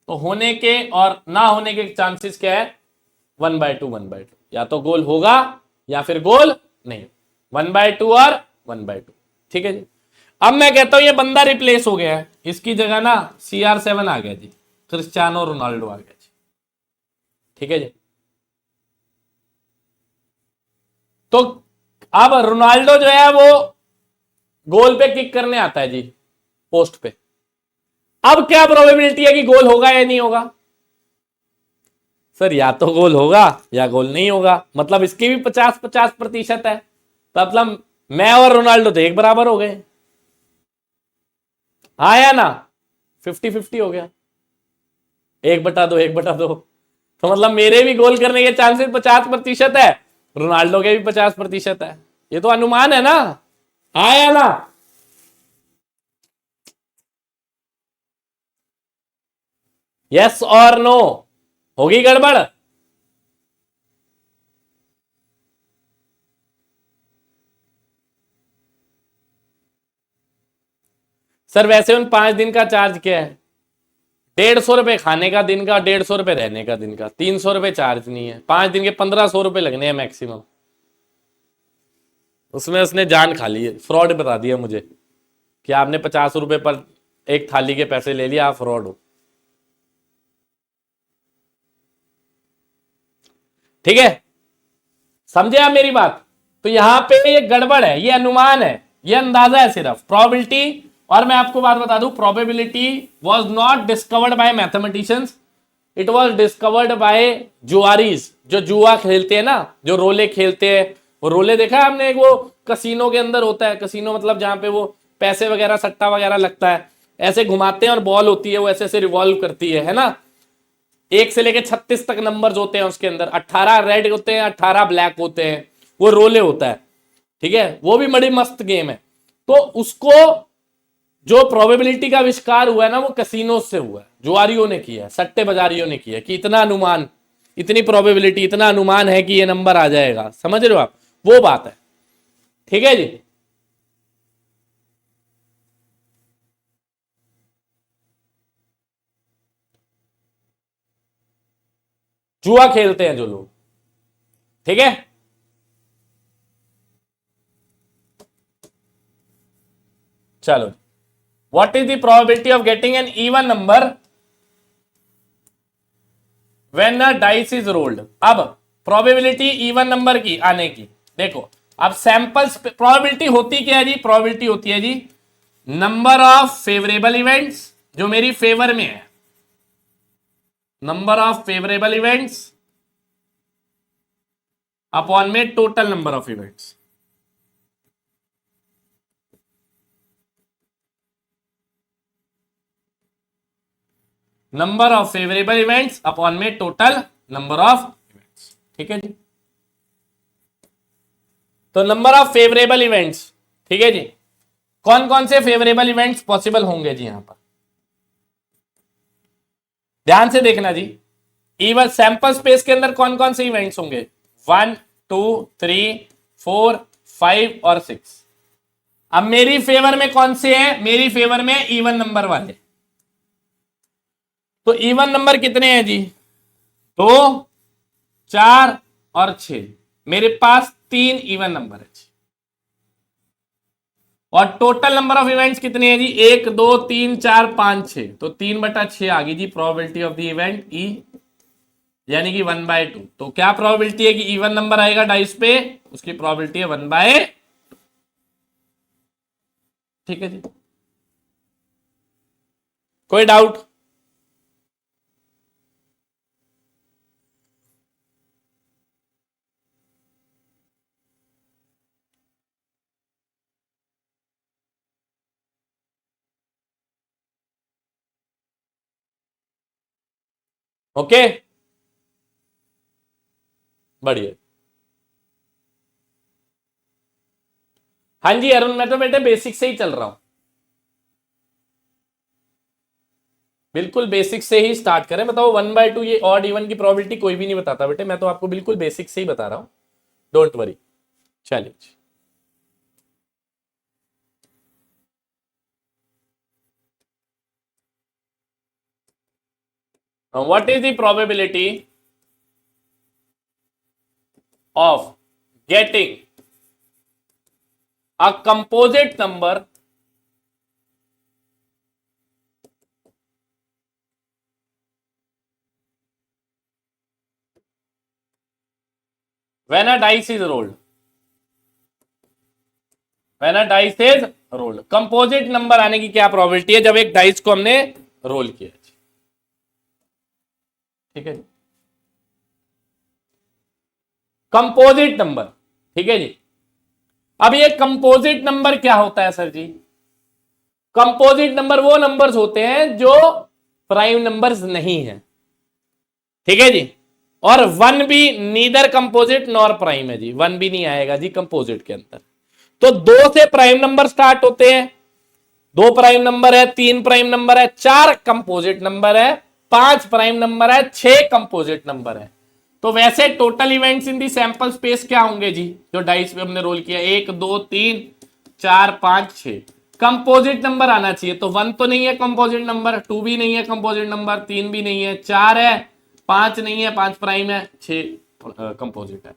तो होने के और ना होने के चांसेस क्या है? 1/2 या तो गोल होगा या फिर गोल नहीं, 1/2 और 1/2। ठीक है जी, अब मैं कहता हूं ये बंदा रिप्लेस हो गया है, इसकी जगह ना CR7 आ गया जी, क्रिस्टियानो रोनाल्डो आ गया जी। ठीक है जी, तो अब रोनाल्डो जो है वो गोल पे किक करने आता है जी, पोस्ट पे। अब क्या प्रोबेबिलिटी है कि गोल होगा या नहीं होगा? सर या तो गोल होगा या गोल नहीं होगा, मतलब इसकी भी 50-50% है। तो मतलब मैं और रोनाल्डो तो एक बराबर हो गए, हाँ या ना? 50-50 हो गया, 1/2 1/2। तो मतलब मेरे भी गोल करने के चांसेस 50% है, रोनाल्डो के भी 50% है। ये तो अनुमान है ना, हाँ या ना? यस और नो? होगी गड़बड़? सर वैसे उन 5 दिन का चार्ज क्या है? 150 रुपए खाने का दिन का, 150 रुपए रहने का दिन का, 300 रुपए चार्ज नहीं है। 5 दिन के 1500 रुपए लगने हैं मैक्सिमम। उसमें उसने जान खा ली है, फ्रॉड बता दिया मुझे कि आपने 50 रुपए पर एक थाली के पैसे ले लिया, आप फ्रॉड हो। ठीक है, समझे आप मेरी बात? तो यहां पे ये गड़बड़ है, ये अनुमान है, ये अंदाजा है सिर्फ, प्रोबेबिलिटी। और मैं आपको बात बता दूं, probability was not discovered by mathematicians, it was discovered by जुआरीज, जो जुआ खेलते हैं ना, जो रोले खेलते हैं। वो रोले देखा है आपने, वो कसिनो के अंदर होता है। कसिनो मतलब जहां पे वो पैसे वगैरह सट्टा वगैरह लगता है, ऐसे घुमाते हैं और बॉल होती है, वो ऐसे ऐसे रिवॉल्व करती है ना। 1 से लेके 36 तक नंबर्स होते हैं उसके अंदर, 18 रेड होते हैं, 18 ब्लैक होते हैं, वो रोले होता है। ठीक है, वो भी बड़ी मस्त गेम है। तो उसको जो प्रोबेबिलिटी का आविष्कार हुआ है ना, वो कसिनो से हुआ है, जुआरियों ने किया है, सट्टे बाजारियों ने किया है, कि इतना अनुमान, इतनी प्रोबेबिलिटी, इतना अनुमान है कि ये नंबर आ जाएगा, समझ रहे हो आप, वो बात है। ठीक है जी। जुआ खेलते हैं जो लोग, ठीक है। चलो, what is the probability of getting an even number when a dice is rolled. अब प्रोबेबिलिटी इवन नंबर की आने की, देखो अब सैंपल्स, प्रोबेबिलिटी होती क्या है जी, प्रोबेबिलिटी होती है जी नंबर ऑफ फेवरेबल इवेंट्स, जो मेरी फेवर में है, number of favourable events upon में total number of events. Number of favourable events upon में टोटल नंबर ऑफ इवेंट्स, ठीक है जी। तो नंबर ऑफ फेवरेबल इवेंट्स, ठीक है जी, कौन कौन से फेवरेबल इवेंट्स पॉसिबल होंगे जी यहां पर, ध्यान से देखना जी। इवन सैंपल स्पेस के अंदर कौन कौन से इवेंट्स होंगे, 1 2 3 4 5 और 6। अब मेरी फेवर में कौन से हैं, मेरी फेवर में इवन नंबर वाले। तो इवन नंबर कितने हैं जी, 2 4 और 6, मेरे पास 3 इवन नंबर है जी। और टोटल नंबर ऑफ इवेंट्स कितने हैं जी, 1 2 3 4 5 6, तो 3/6 आ गई जी probability of the event E, यानी कि 1/2। तो क्या प्रोबेबिलिटी है कि इवन नंबर आएगा डाइस पे, उसकी प्रोबेबिलिटी है 1/2, ठीक है जी। कोई डाउट? ओके, बढ़िया। हाँ जी अरुण, मैं तो बेटे बेसिक से ही चल रहा हूं, बिल्कुल बेसिक से ही स्टार्ट करें। बताओ 1/2 ये ऑड इवन की प्रोबेबिलिटी कोई भी नहीं बताता बेटे, मैं तो आपको बिल्कुल बेसिक से ही बता रहा हूं, डोंट वरी। चलिए, what is the probability of getting a composite number when a dice is rolled, when a dice is rolled। Composite number आने की क्या प्रोबेबिलिटी है जब एक डाइस को हमने रोल किया, ठीक है। कंपोजिट नंबर, ठीक है जी। अब ये कंपोजिट नंबर क्या होता है सर जी, कंपोजिट नंबर वो नंबर्स होते हैं जो प्राइम नंबर्स नहीं है, ठीक है जी। और 1 भी नीदर कंपोजिट नॉर प्राइम है जी, 1 भी नहीं आएगा जी कंपोजिट के अंदर। तो 2 से प्राइम नंबर स्टार्ट होते हैं, 2 प्राइम नंबर है, 3 प्राइम नंबर है, 4 कंपोजिट नंबर है, 5 प्राइम नंबर है, 6 कंपोजिट नंबर है। तो वैसे total events in the sample space क्या होंगे जी, जो डाइस पे हमने रोल किया, 1 2 3 4 5 6 कंपोजिट नंबर आना चाहिए। तो 1 तो नहीं है कंपोजिट नंबर, 2 भी नहीं है कंपोजिट नंबर, 3 भी नहीं है, 4 है, 5 नहीं है, 5 प्राइम है, 6 कंपोजिट है।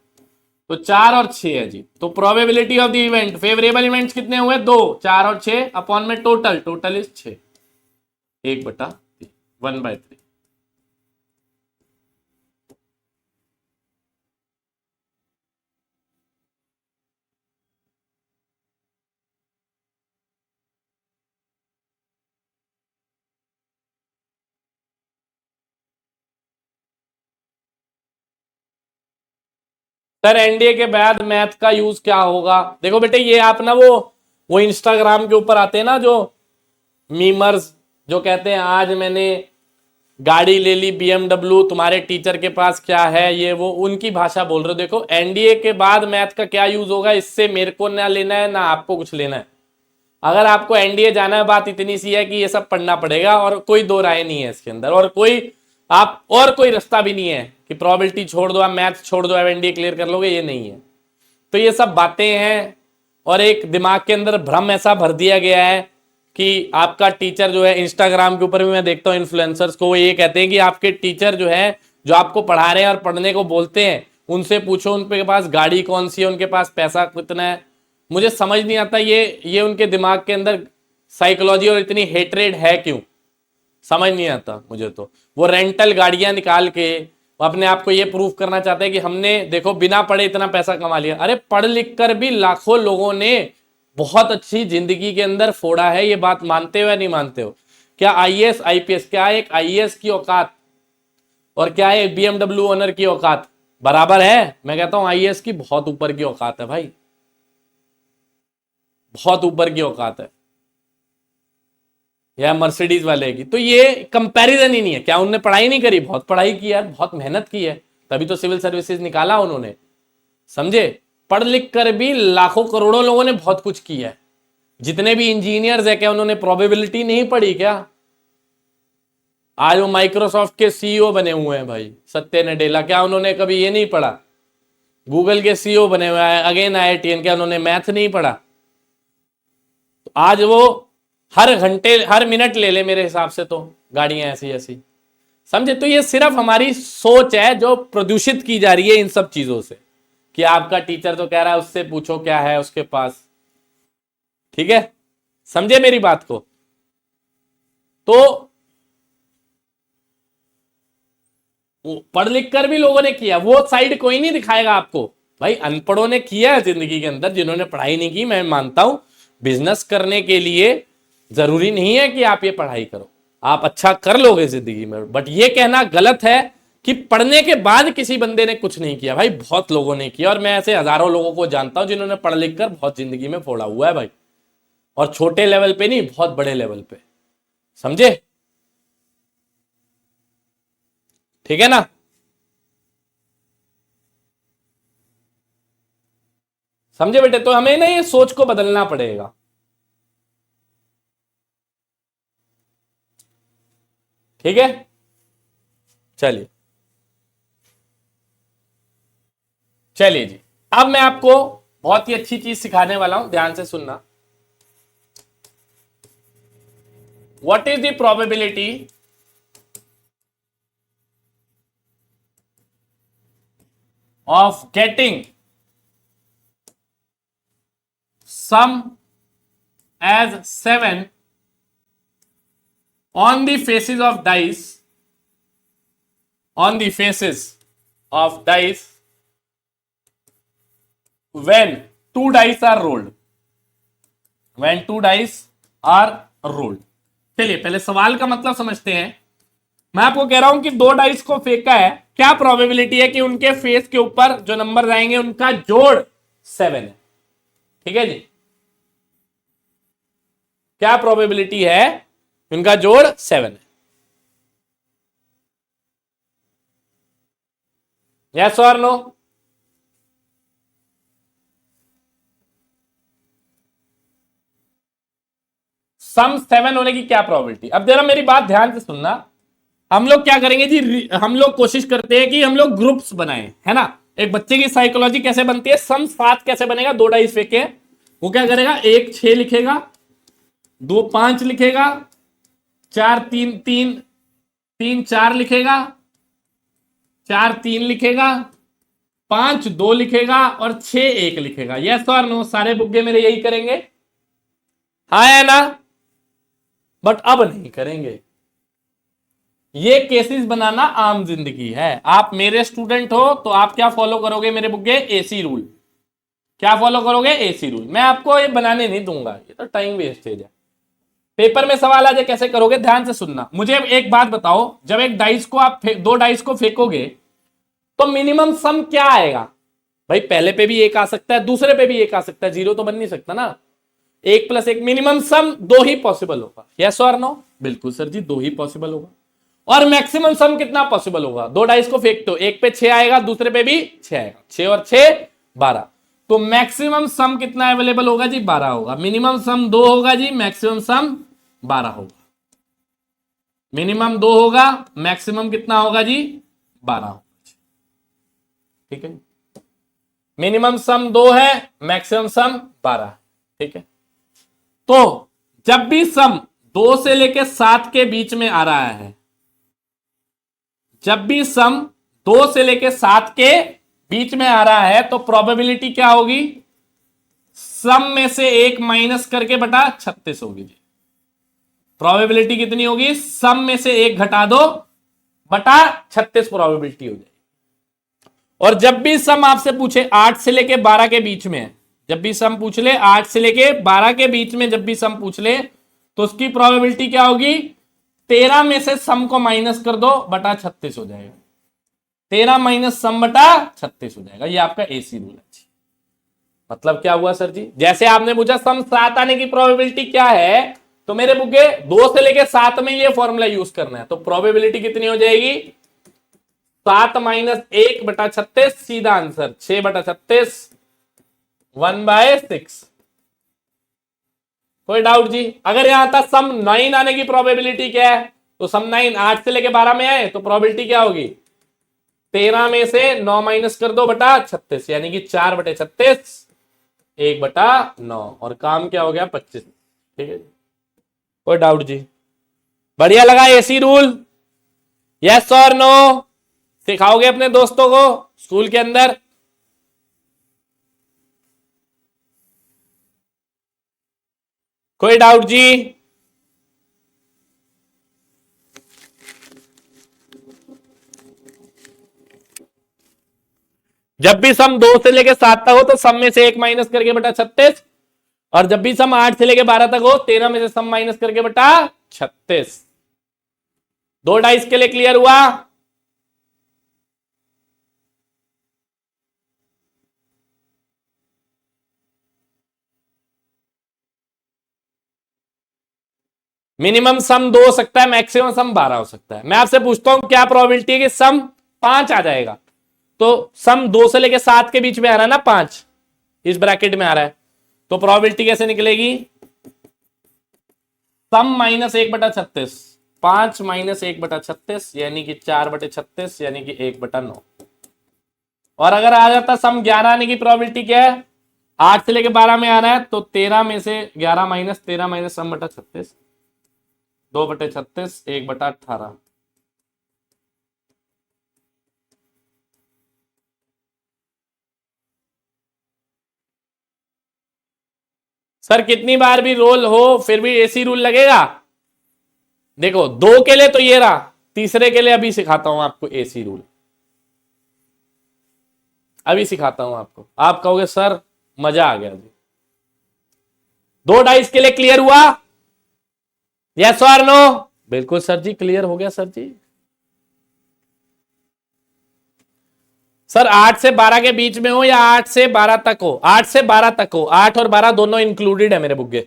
तो 4 और 6 है जी। तो probability of the event, favourable events कितने हुए, 2 4 और 6 अपॉन में total, total is 6, 1/3, 1/3। Sir NDA के बाद मैथ का यूज क्या होगा, देखो बेटे ये आप ना वो इंस्टाग्राम के ऊपर आते हैं ना जो मीमर्स, जो कहते हैं आज मैंने गाड़ी ले ली BMW, तुम्हारे टीचर के पास क्या है, ये वो उनकी भाषा बोल रहे हो। देखो एनडीए के बाद मैथ का क्या यूज होगा, इससे मेरे को ना लेना है ना आपको कुछ लेना है। अगर आपको एनडीए जाना है, बात इतनी सी है कि ये सब पढ़ना पड़ेगा और कोई दो राय नहीं है इसके अंदर। और कोई आप और कोई रास्ता भी नहीं है कि प्रोबेबिलिटी छोड़ दो, आप मैथ छोड़ दो, आप एनडीए क्लियर कर लोगे, ये नहीं है। तो ये सब बातें हैं और एक दिमाग के अंदर भ्रम ऐसा भर दिया गया है कि आपका टीचर जो है, इंस्टाग्राम के ऊपर भी मैं देखता हूँ इन्फ्लुएंसर्स को, वो ये कहते हैं कि आपके टीचर जो है, जो आपको पढ़ा रहे हैं और पढ़ने को बोलते हैं, उनसे पूछो उनके पास गाड़ी कौन सी है, उनके पास पैसा कितना है। मुझे समझ नहीं आता ये उनके दिमाग के अंदर साइकोलॉजी और इतनी हेट्रेड है क्यों, समझ नहीं आता मुझे। तो वो रेंटल गाड़ियां निकाल के अपने आप को ये प्रूफ करना चाहते हैं कि हमने देखो बिना पढ़े इतना पैसा कमा लिया। अरे पढ़ लिख कर भी लाखों लोगों ने बहुत अच्छी जिंदगी के अंदर फोड़ा है, ये बात मानते हो या नहीं मानते हो? क्या आईएएस आईपीएस, क्या एक आईएएस की औकात और क्या एक बीएमडब्ल्यू ओनर की औकात बराबर है? मैं कहता हूं आईएएस की बहुत ऊपर की औकात है भाई, बहुत ऊपर की औकात है, या मर्सिडीज वाले की। तो ये कंपैरिजन ही नहीं है। क्या उन्होंने पढ़ाई नहीं करी? बहुत पढ़ाई की यार, बहुत मेहनत की है, तभी तो सिविल सर्विसेज निकाला उन्होंने, समझे? पढ़ लिख कर भी लाखों करोड़ों लोगों ने बहुत कुछ किया है। जितने भी इंजीनियर्स है, क्या उन्होंने प्रोबेबिलिटी नहीं पढ़ी क्या? आज वो माइक्रोसॉफ्ट के सीईओ बने हुए हैं भाई, सत्य नडेला, क्या उन्होंने कभी ये नहीं पढ़ा? गूगल के सीईओ बने हुए हैं, अगेन आईआईटीएन, क्या उन्होंने मैथ नहीं पढ़ा? तो आज वो हर घंटे हर मिनट ले ले मेरे हिसाब से तो गाड़ियां ऐसी ऐसी, समझे? तो ये सिर्फ हमारी सोच है जो प्रदूषित की जा रही है इन सब चीजों से, कि आपका टीचर तो कह रहा है उससे पूछो क्या है उसके पास, ठीक है? समझे मेरी बात को? तो पढ़ लिख कर भी लोगों ने किया, वो साइड कोई नहीं दिखाएगा आपको भाई। अनपढ़ों ने किया है जिंदगी के अंदर, जिन्होंने पढ़ाई नहीं की। मैं मानता हूं बिजनेस करने के लिए जरूरी नहीं है कि आप ये पढ़ाई करो, आप अच्छा कर लोगे जिंदगी में, बट ये कहना गलत है कि पढ़ने के बाद किसी बंदे ने कुछ नहीं किया। भाई बहुत लोगों ने किया, और मैं ऐसे हजारों लोगों को जानता हूं जिन्होंने पढ़ लिख कर बहुत जिंदगी में फोड़ा हुआ है भाई, और छोटे लेवल पे नहीं, बहुत बड़े लेवल पे, समझे? ठीक है ना? समझे बेटे? तो हमें ना ये सोच को बदलना पड़ेगा। ठीक है, चलिए चलिए जी, अब मैं आपको बहुत ही अच्छी चीज सिखाने वाला हूं, ध्यान से सुनना। What is the probability of getting sum as 7 on the faces of dice, on the faces of dice when 2 dice are rolled, when 2 dice are rolled। चलिए पहले सवाल का मतलब समझते हैं। मैं आपको कह रहा हूं कि 2 डाइस को फेंका है, क्या प्रोबेबिलिटी है कि उनके फेस के ऊपर जो नंबर आएंगे उनका जोड़ 7 है? ठीक है जी, क्या प्रोबेबिलिटी है? उनका जोड़ 7 है। यस और नो? सम 7 होने की क्या प्रोबेबिलिटी? अब जरा मेरी बात ध्यान से सुनना। हम लोग क्या करेंगे जी, हम लोग कोशिश करते हैं कि हम लोग ग्रुप्स बनाएं, है ना? एक बच्चे की साइकोलॉजी कैसे बनती है, सम 7 कैसे बनेगा? 2 डाइस फेंके, वो क्या करेगा, 1 6 लिखेगा, 2 5 लिखेगा, 4 3 3 3 4 लिखेगा, 4 3 लिखेगा, 5 2 लिखेगा और 6 1 लिखेगा। यस और नो? सारे बुग्गे मेरे यही करेंगे, हाँ है ना? बट अब नहीं करेंगे। ये केसेस बनाना आम जिंदगी है। आप मेरे स्टूडेंट हो तो आप क्या फॉलो करोगे मेरे बुग्गे? AC rule. क्या फॉलो करोगे? AC rule. मैं आपको ये बनाने नहीं दूंगा, ये तो टाइम वेस्टेज है। पेपर में सवाल आ जाए कैसे करोगे, ध्यान से सुनना। मुझे एक बात बताओ, जब एक डाइस को आप 2 डाइस को फेंकोगे तो मिनिमम सम क्या आएगा? भाई पहले पे भी 1 आ सकता है, दूसरे पे भी 1 आ सकता है, 0 तो बन नहीं सकता ना। 1 + 1 मिनिमम सम 2 ही पॉसिबल होगा। यस और नो? बिल्कुल सर जी, 2 ही पॉसिबल होगा। और मैक्सिमम सम कितना पॉसिबल होगा? 2 डाइस को फेंकते हो, एक पे 6 आएगा, दूसरे पे भी 6 आएगा, 6 और 6 12। तो मैक्सिमम सम कितना अवेलेबल होगा जी? 12 होगा। मिनिमम सम 2 होगा जी, मैक्सिमम सम 12 होगा। मिनिमम 2 होगा, मैक्सिमम कितना होगा जी 12 होगा। ठीक है, मिनिमम सम 2 है, मैक्सिमम सम 12। ठीक है, तो जब भी सम 2 से लेके 7 के बीच में आ रहा है, जब भी सम 2 से लेके 7 के बीच में आ रहा है, तो प्रोबेबिलिटी क्या होगी, सम में से 1 माइनस करके बटा 36 होगी जी। प्रोबेबिलिटी कितनी होगी, सम में से 1 घटा दो बटा 36 प्रोबेबिलिटी हो जाएगी। और जब भी सम आपसे पूछे 8 से लेके 12 के बीच में है, जब भी सम पूछ ले 8 से लेके 12 के बीच में, जब भी सम पूछ ले तो उसकी प्रोबेबिलिटी क्या होगी, 13 में से सम को माइनस कर दो बटा 36 हो जाएगा। 13 माइनस सम बटा 36 हो जाएगा। ये आपका एसी रूल है। मतलब क्या हुआ सर जी, जैसे आपने पूछा सम 7 आने की प्रोबेबिलिटी क्या है, तो मेरे बुके 2 से लेके 7 में ये फॉर्मूला यूज करना है। तो प्रोबेबिलिटी कितनी हो जाएगी, 7 माइनस 1 बटा 36, सीधा आंसर 6 बटा 36, 1/6। कोई डाउट जी। अगर यहां था सम 9 आने की प्रोबेबिलिटी क्या है, तो सम 9 8 से लेके 12 में आए तो प्रोबेबिलिटी क्या होगी, 13 में से 9 माइनस कर दो बटा 36, यानी कि 4 बटे 36, 1 बटा 9, और काम क्या हो गया 25। ठीक है, कोई डाउट जी। बढ़िया लगा एसी रूल, यस और नो, सिखाओगे अपने दोस्तों को स्कूल के अंदर। कोई डाउट जी। जब भी सम 2 से लेके 7 तक हो तो सम में से 1 माइनस करके बटा 36, और जब भी सम 8 से लेके 12 तक हो 13 में से सम माइनस करके बटा 36। 2 डाइस के लिए क्लियर हुआ। मिनिमम सम 2 हो सकता है, मैक्सिमम सम 12 हो सकता है। मैं आपसे पूछता हूं क्या प्रोबेबिलिटी है कि सम 5 आ जाएगा, तो सम 2 से लेके 7 के बीच में आ रहा है ना, 5 इस ब्रैकेट में आ रहा है, तो प्रोबेबिलिटी कैसे निकलेगी, सम माइनस 1 बटा 36, 5 माइनस 1 बटा 36 यानी कि 4 बटे 36, यानी कि 1 बटा 9। और अगर आ जाता सम 11 आने की प्रोबेबिलिटी क्या है, 8 से लेके 12 में आ रहा है, तो 13 में से 11 माइनस 13 माइनस सम बटा 36, 2 बटे 36, 1 बटा 18। सर कितनी बार भी रोल हो फिर भी एसी रूल लगेगा। देखो 2 के लिए तो ये रहा, तीसरे के लिए अभी सिखाता हूं आपको एसी रूल, अभी सिखाता हूं आपको। आप कहोगे सर मजा आ गया जी। 2 डाइस के लिए क्लियर हुआ, यस और नो। बिल्कुल सर जी, क्लियर हो गया सर जी। सर 8 से 12 के बीच में हो या 8 से 12 तक हो, 8 से 12 तक हो, 8 और 12 दोनों इंक्लूडेड है मेरे बुग्गे।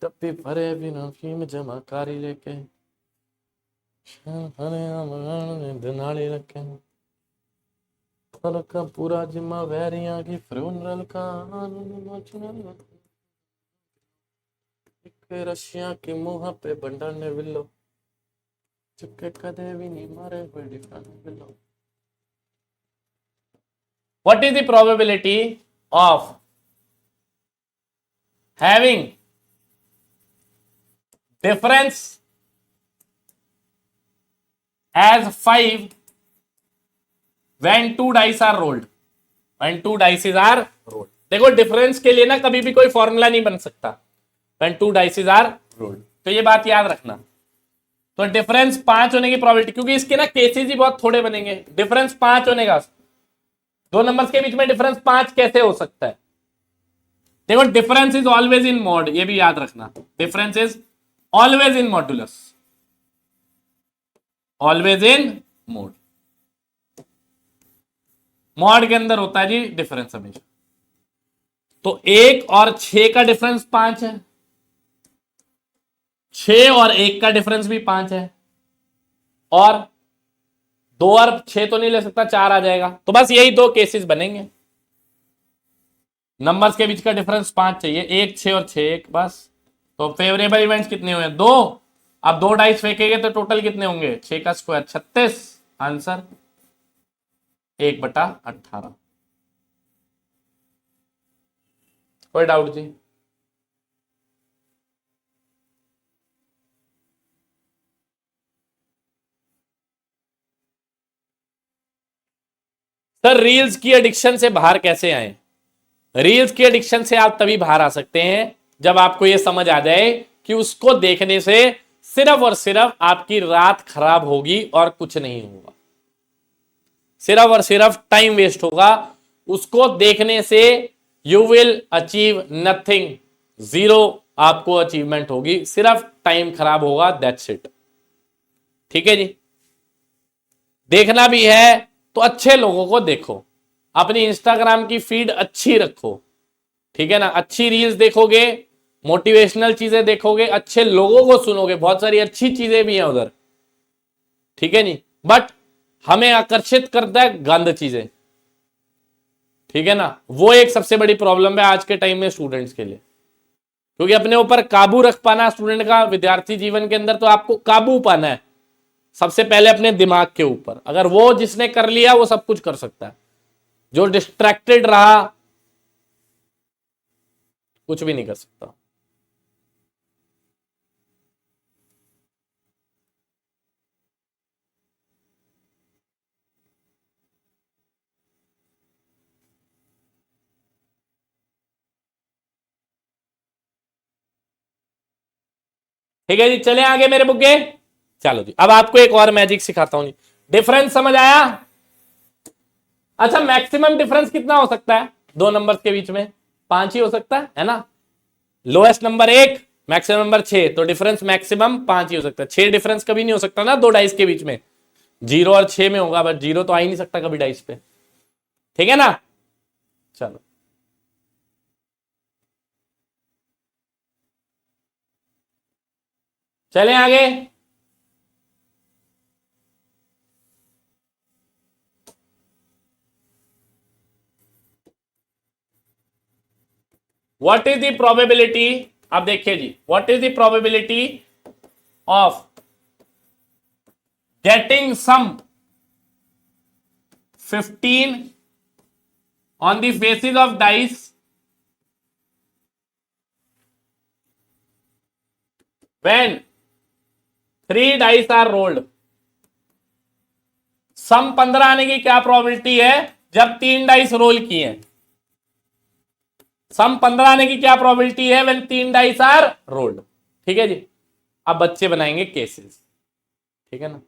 तब भी भरे बिना फीम जमा कारी लेके धनाली रखे का पूरा जिम्मा वैरियां की फ्यूनरल का रशिया की मुंह पे बंडा ने विलो चुके कदे भी नहीं मारे बड़ी willow. What is the probability of having difference as 5 when 2 dice are rolled? When 2 dice are rolled. देखो डिफरेंस के लिए ना कभी भी कोई फॉर्मूला नहीं बन सकता when 2 dice are rolled, तो ये बात याद रखना। तो डिफरेंस 5 होने की प्रोबेबिलिटी, क्योंकि इसके ना केसेस ही बहुत थोड़े बनेंगे, डिफरेंस 5 होने का, 2 नंबर्स के बीच में डिफरेंस 5 कैसे हो सकता है। देखो difference is always in mod, ये भी याद रखना, difference is always in modulus, always in mode. Mod के अंदर होता है जी डिफरेंस हमेशा। तो 1 और 6 का डिफरेंस 5 है, 6 और 1 का डिफरेंस भी 5 है, और 2 और 6 तो नहीं ले सकता, 4 आ जाएगा। तो बस यही 2 केसेस बनेंगे, नंबर्स के बीच का डिफरेंस 5 चाहिए, 1 6 और 6 1, बस तो फेवरेबल इवेंट्स कितने हुए? 2। अब 2 डाइस फेंकेंगे तो टोटल कितने होंगे? 6 का स्क्वायर 36। आंसर 1/18। कोई डाउट जी? सर रील्स की एडिक्शन से बाहर कैसे आए? रील्स की एडिक्शन से आप तभी बाहर आ सकते हैं जब आपको यह समझ आ जाए कि उसको देखने से सिर्फ और सिर्फ आपकी रात खराब होगी और कुछ नहीं होगा, सिर्फ और सिर्फ टाइम वेस्ट होगा। उसको देखने से you will achieve nothing, zero आपको अचीवमेंट होगी, सिर्फ टाइम खराब होगा, दैट्स इट। ठीक है जी? देखना भी है तो अच्छे लोगों को देखो, अपनी इंस्टाग्राम की फीड अच्छी रखो, ठीक है ना? अच्छी रील्स देखोगे, मोटिवेशनल चीजें देखोगे, अच्छे लोगों को सुनोगे, बहुत सारी अच्छी चीजें भी हैं उधर, ठीक है नहीं? बट हमें आकर्षित करता है गंद चीजें, ठीक है ना? वो एक सबसे बड़ी प्रॉब्लम है आज के टाइम में स्टूडेंट्स के लिए, क्योंकि अपने ऊपर काबू रख पाना स्टूडेंट का विद्यार्थी जीवन के अंदर, तो आपको काबू पाना है सबसे पहले अपने दिमाग के ऊपर। अगर वो जिसने कर लिया वो सब कुछ कर सकता है, जो डिस्ट्रैक्टेड रहा कुछ भी नहीं कर सकता। ठीक है जी, चले आगे मेरे बुग्गे। चलो जी, अब आपको एक और मैजिक सिखाता हूं जी। डिफरेंस समझ आया? अच्छा, मैक्सिमम डिफरेंस कितना हो सकता है दो नंबर्स के बीच में? 5 ही हो सकता है ना? लोएस्ट नंबर 1, मैक्सिमम नंबर 6, तो डिफरेंस मैक्सिमम 5 ही हो सकता है। 6 डिफरेंस कभी नहीं हो सकता ना दो डाइस के बीच में, 0 और 6 में होगा, बट 0 तो आ ही नहीं सकता कभी डाइस पे, ठीक है ना? चलो चलें आगे। व्हाट इज द प्रोबेबिलिटी, अब देखिए जी, what is the probability of getting sum 15 on the faces of dice when 3 dice are rolled? सम 15 आने की क्या प्रोबेबिलिटी है जब 3 डाइस रोल किए हैं? सम 15 आने की क्या प्रोबेबिलिटी है व्हेन 3 डाइस आर रोल्ड? ठीक है जी, अब बच्चे बनाएंगे केसेस, ठीक है ना?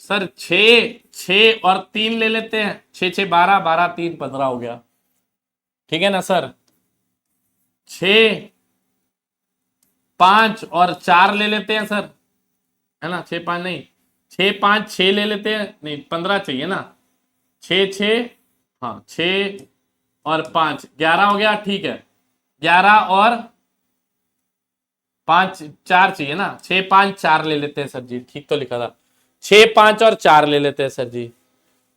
सर 6 और 3 ले लेते हैं, 6 6 12, 12 3 15 हो गया, ठीक है ना सर? 6 5 और 4 ले लेते हैं सर, है ना? 6 5 नहीं, 6 5 6 ले लेते हैं, नहीं 15 चाहिए ना? 6 6, हाँ 6 और 5 11 हो गया, ठीक है? 11 और 5 4 चाहिए ना? 6 5 4 ले लेते हैं सर जी, ठीक तो लिखा था, 6 5 और 4 ले लेते हैं सर जी,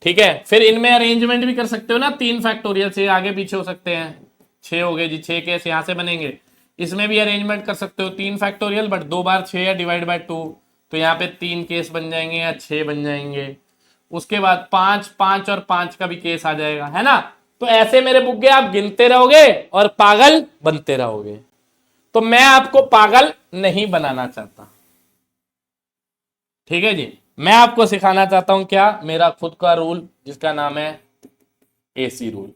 ठीक है? फिर इनमें अरेंजमेंट भी कर सकते हो ना, 3 फैक्टोरियल से आगे पीछे हो सकते हैं। 6 हो गए जी, 6 केस यहां से बनेंगे, इसमें भी अरेंजमेंट कर सकते हो 3 फैक्टोरियल, बट 2 बार 6 या डिवाइड बाय 2, तो यहाँ पे 3 केस बन जाएंगे या 6 बन जाएंगे। उसके बाद 5 5 और 5 का भी केस आ जाएगा, है ना? तो ऐसे मेरे बुग्गे आप गिनते रहोगे और पागल बनते रहोगे, तो मैं आपको पागल नहीं बनाना चाहता, ठीक है जी? मैं आपको सिखाना चाहता हूं क्या, मेरा खुद का रूल जिसका नाम है एसी रूल।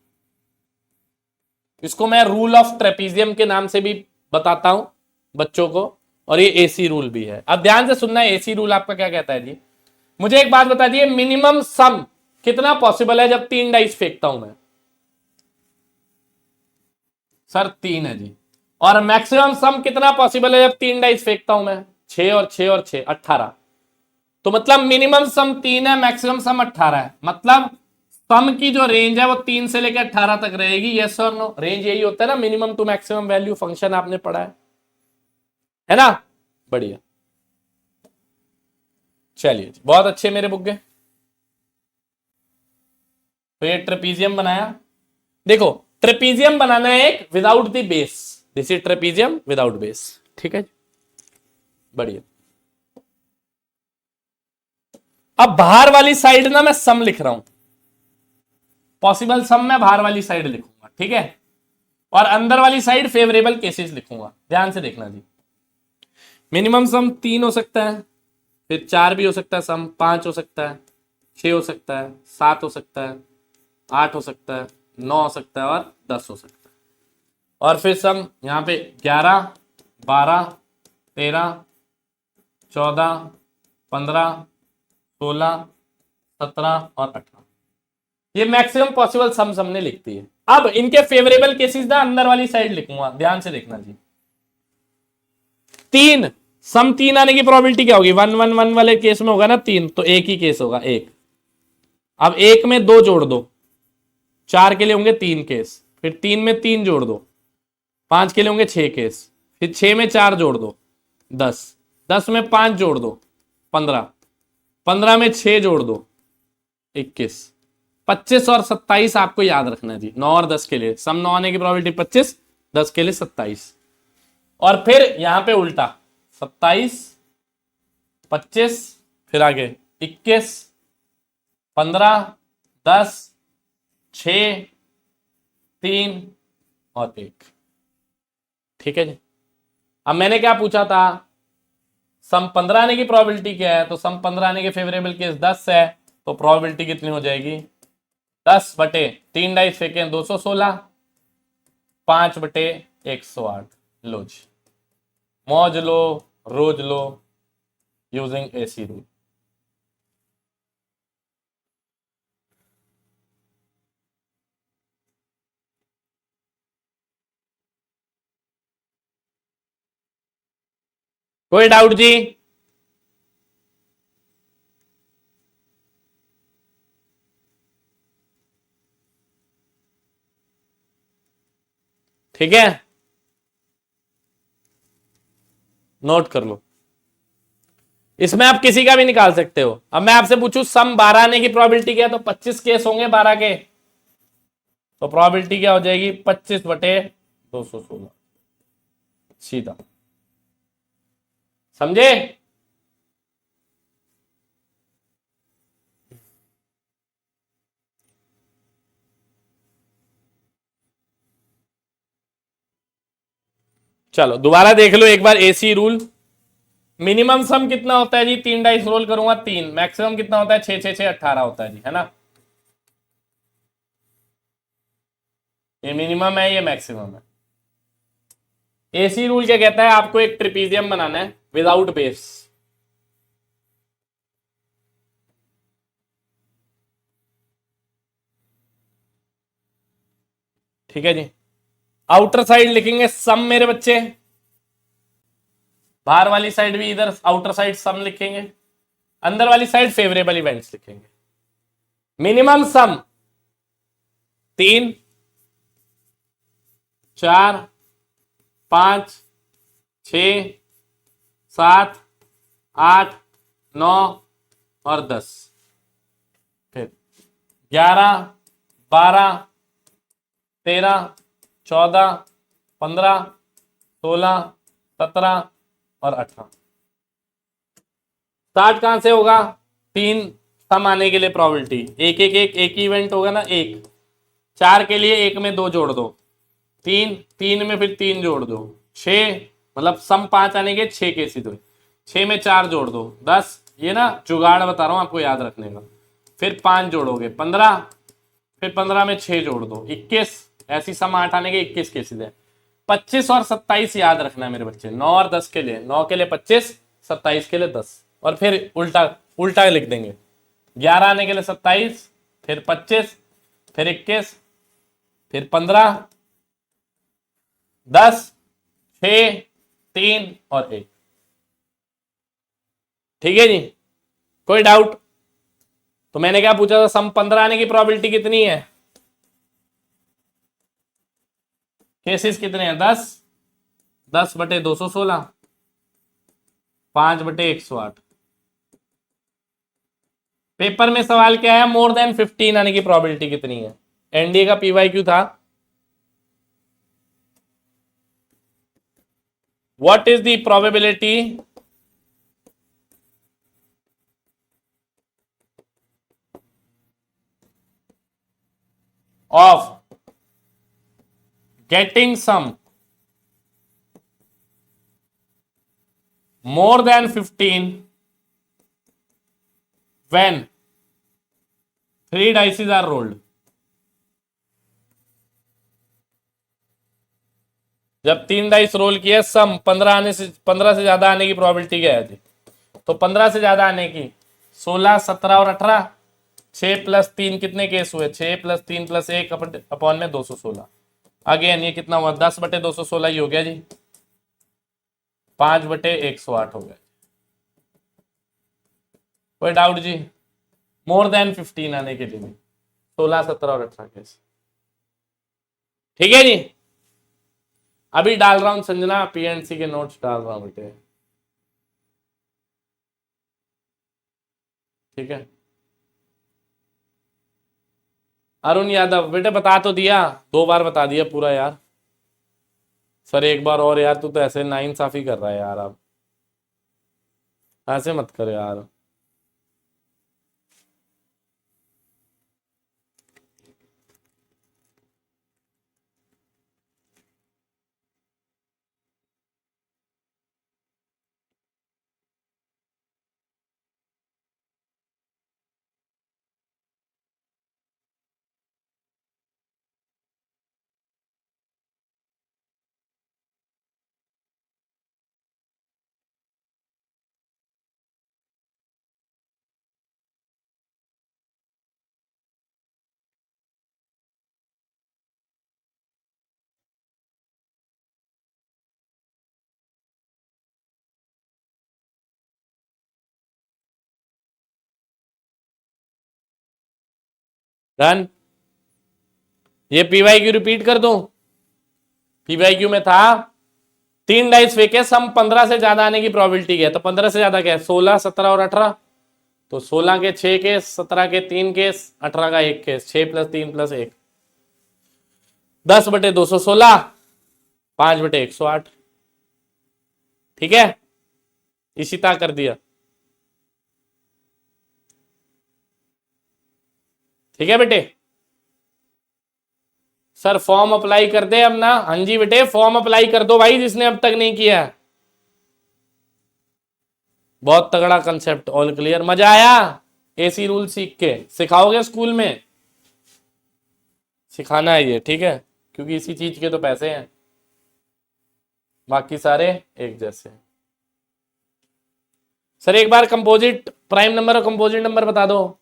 इसको मैं रूल ऑफ ट्रेपीजियम के नाम से भी बताता हूं बच्चों को, और ये एसी रूल भी है। अब ध्यान से सुनना, एसी रूल आपका क्या कहता है जी? मुझे एक बात बता दिए, मिनिमम सम कितना पॉसिबल है जब 3 डाइस फेंकता हूं मैं? सर 3 है जी। और मैक्सिमम सम कितना पॉसिबल है जब 3 डाइस फेंकता हूं मैं? 6 और 6 और 6 18। तो मतलब मिनिमम सम 3 है, मैक्सिमम सम 18 है, मतलब सम की जो रेंज है वो 3 से लेकर 18 तक रहेगी। यस और नो? रेंज यही होता है ना, minimum to maximum value function आपने पढ़ा है ना? बढ़िया, चलिए बहुत अच्छे मेरे बुक गए। तो ये ट्रेपीजियम बनाया, देखो ट्रेपीजियम बनाना है एक without the base, this is trapezium without base. ठीक है, बढ़िया। अब बाहर वाली साइड ना मैं सम लिख रहा हूं, पॉसिबल सम मैं बाहर वाली साइड लिखूंगा, ठीक है, और अंदर वाली साइड फेवरेबल केसेस लिखूंगा। ध्यान से देखना जी। मिनिमम सम 3 हो सकता है, फिर 4 भी हो सकता है, सम 5 हो सकता है, 6 हो सकता है, 7 हो सकता है, 8 हो सकता है, 9 हो सकता है और 10 हो सकता है। और फिर सम यहाँ पे 11, 12, 13, 14, 15, 16, 17 और 18, ये मैक्सिमम पॉसिबल सम हमने लिख दी है। अब इनके फेवरेबल केसेस ना अंदर वाली साइड लिखूंगा, ध्यान से देखना जी। 3 सम 3 आने की प्रोबेबिलिटी क्या होगी? 1 1 1 वाले केस में होगा ना 3, तो एक ही केस होगा, एक। अब एक में 2 जोड़ दो, 4 के लिए होंगे 3 केस, फिर 3 में 3 जोड़ दो, 5 के लिए होंगे 6 केस, फिर 6 में 4 जोड़ दो 10, 10 में 5 जोड़ दो 15, 15 में 6 जोड़ दो 21, 25 और 27 आपको याद रखना है जी। 9 और 10 के लिए सम 9 आने की प्रोबेबिलिटी 25, 10 के लिए 27। और फिर यहां पे उल्टा 27, 25, फिर आगे 21, 15, 10, 6, 3 और 1। ठीक है जी। अब मैंने क्या पूछा था? सम 15 आने की प्रोबेबिलिटी क्या है? तो सम 15 आने के फेवरेबल केस 10 है, तो प्रोबेबिलिटी कितनी हो जाएगी? 10 बटे 3 डाइस फेंके 216, 5 बटे 108। लो जी, मौज लो, रोज लो, यूजिंग एसी रूल। कोई डाउट जी? ठीक है, नोट कर लो। इसमें आप किसी का भी निकाल सकते हो। अब मैं आपसे पूछूं सम 12 आने की प्रोबेबिलिटी क्या है? तो 25 केस होंगे 12 के, तो प्रोबेबिलिटी क्या हो जाएगी? 25 बटे 216, सीधा। समझे? चलो दोबारा देख लो एक बार एसी रूल। मिनिमम सम कितना होता है जी? 3 डाइस रोल करूंगा 3। मैक्सिमम कितना होता है? 6 6 6 18 होता है जी, है ना? ये मिनिमम है, ये मैक्सिमम है। एसी रूल क्या कहता है? आपको एक ट्रिपीजियम बनाना है विदाउट बेस। ठीक है जी। आउटर साइड लिखेंगे सम मेरे बच्चे, बाहर वाली साइड भी इधर आउटर साइड सम लिखेंगे, अंदर वाली साइड फेवरेबल इवेंट्स लिखेंगे। मिनिमम सम 3, 4, 5, 6, 7, 8, 9 और 10, फिर 11, 12, 13, 14, 15, 16, 17 और 18। स्टार्ट कहां से होगा? 3 सम आने के लिए प्रोबेबिलिटी, एक एक एक एक इवेंट होगा ना, एक। 4 के लिए 1 में 2 जोड़ दो, 3, 3 में फिर 3 जोड़ दो, 6, मतलब सम 5 आने के 6 केसेस हुए, 6 में 4 जोड़ दो 10, ये ना जुगाड़ बता रहा हूं आपको याद रखने का। फिर 5 जोड़ोगे 15, फिर 15 में 6 जोड़ दो 21, ऐसी सम 8 आने के 21 केसेस है। 25 और 27 याद रखना है मेरे बच्चे, 9 और 10 के लिए, 9 के लिए 25, 27 के लिए 10, और फिर उल्टा उल्टा लिख देंगे। 11 आने के लिए 27, फिर 25, फिर 21, फिर 15, 10, 6, 3 और 1। ठीक है जी, कोई डाउट? तो मैंने क्या पूछा था? सम 15 आने की प्रोबेबिलिटी कितनी है? केसेस कितने हैं? 10, 10 बटे 216, 5 बटे 108। पेपर में सवाल क्या है? मोर देन 15 आने की प्रोबेबिलिटी कितनी है? एनडीए का पीवाईक्यू था। What is the probability of getting some more than 15 when 3 dices are rolled। जब 3 डाइस रोल किए सम 15 से ज्यादा आने की प्रोबेबिलिटी क्या है जी? तो 15 से ज्यादा आने की 16, 17 और 18, 6 प्लस 3 कितने केस हुए? 6 प्लस 3 प्लस 1 अपॉन में 216। अगेन ये कितना हुआ? 10/216 ही हो गया जी। 5/108 हो गया। कोई डाउट जी? मोर देन 15 आने के लिए भी 16, 17 और 18 केस। ठीक है जी। अभी डाल रहा हूं संजना, पीएनसी के नोट्स डाल रहा हूं बेटे। ठीक है अरुण यादव बेटे, बता तो दिया, 2 बार बता दिया पूरा यार। सर एक बार और यार, तू तो ऐसे नाइंसाफी कर रहा है यार, अब ऐसे मत कर यार। डन। ये पीवाईक्यू रिपीट कर दूं? पीवाईक्यू में था 3 डाइस फेंके, सम 15 से ज्यादा आने की प्रोबेबिलिटी क्या है? तो 15 से ज्यादा क्या है? 16, 17 और 18। तो 16 के 6 केस, 17 के 3 केस, 18 का 1 केस, 6 प्लस 3 प्लस 1, 10/216, 5/108। ठीक है, इसी तरह कर दिया। ठीक है बेटे। सर फॉर्म अप्लाई कर दे अब ना? हाँ जी बेटे, फॉर्म अप्लाई कर दो भाई, जिसने अब तक नहीं किया। बहुत तगड़ा कंसेप्ट, ऑल क्लियर, मजा आया? एसी रूल सीख के सिखाओगे स्कूल में? सिखाना है ये, ठीक है, क्योंकि इसी चीज के तो पैसे हैं, बाकी सारे एक जैसे। सर एक बार कंपोजिट प्राइम नंबर और कंपोजिट नंबर बता दो।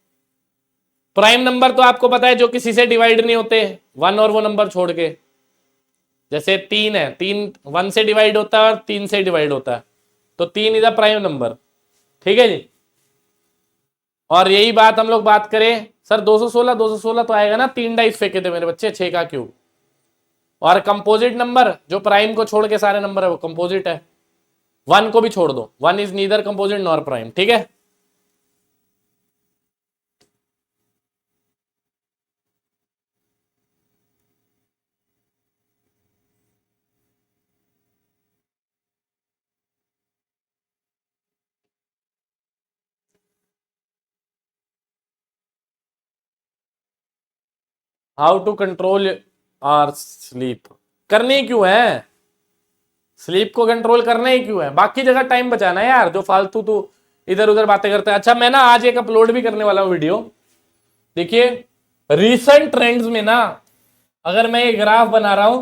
प्राइम नंबर तो आपको पता है जो किसी से डिवाइड नहीं होते, 1 और वो नंबर छोड़ के। जैसे 3 है, 3 1 से डिवाइड होता है और 3 से डिवाइड होता है, तो 3 इज अ प्राइम नंबर। ठीक है जी। और यही बात हम लोग बात करें, सर 216, 216 तो आएगा ना, 3 डाइस फेंके थे मेरे बच्चे, 6 का क्यूब। और कंपोजिट नंबर जो प्राइम को छोड़ के सारे नंबर है वो कंपोजिट है। 1 को भी छोड़ दो, 1 is neither composite nor prime. ठीक है। How to control our sleep, करनी क्यों है? स्लीप को कंट्रोल करना ही क्यों है? बाकी जगह टाइम बचाना है यार, जो फालतू तू इधर उधर बातें करते हैं। अच्छा मैं ना आज एक अपलोड भी करने वाला हूं वीडियो। देखिए रीसेंट ट्रेंड्स में ना, अगर मैं ये ग्राफ बना रहा हूं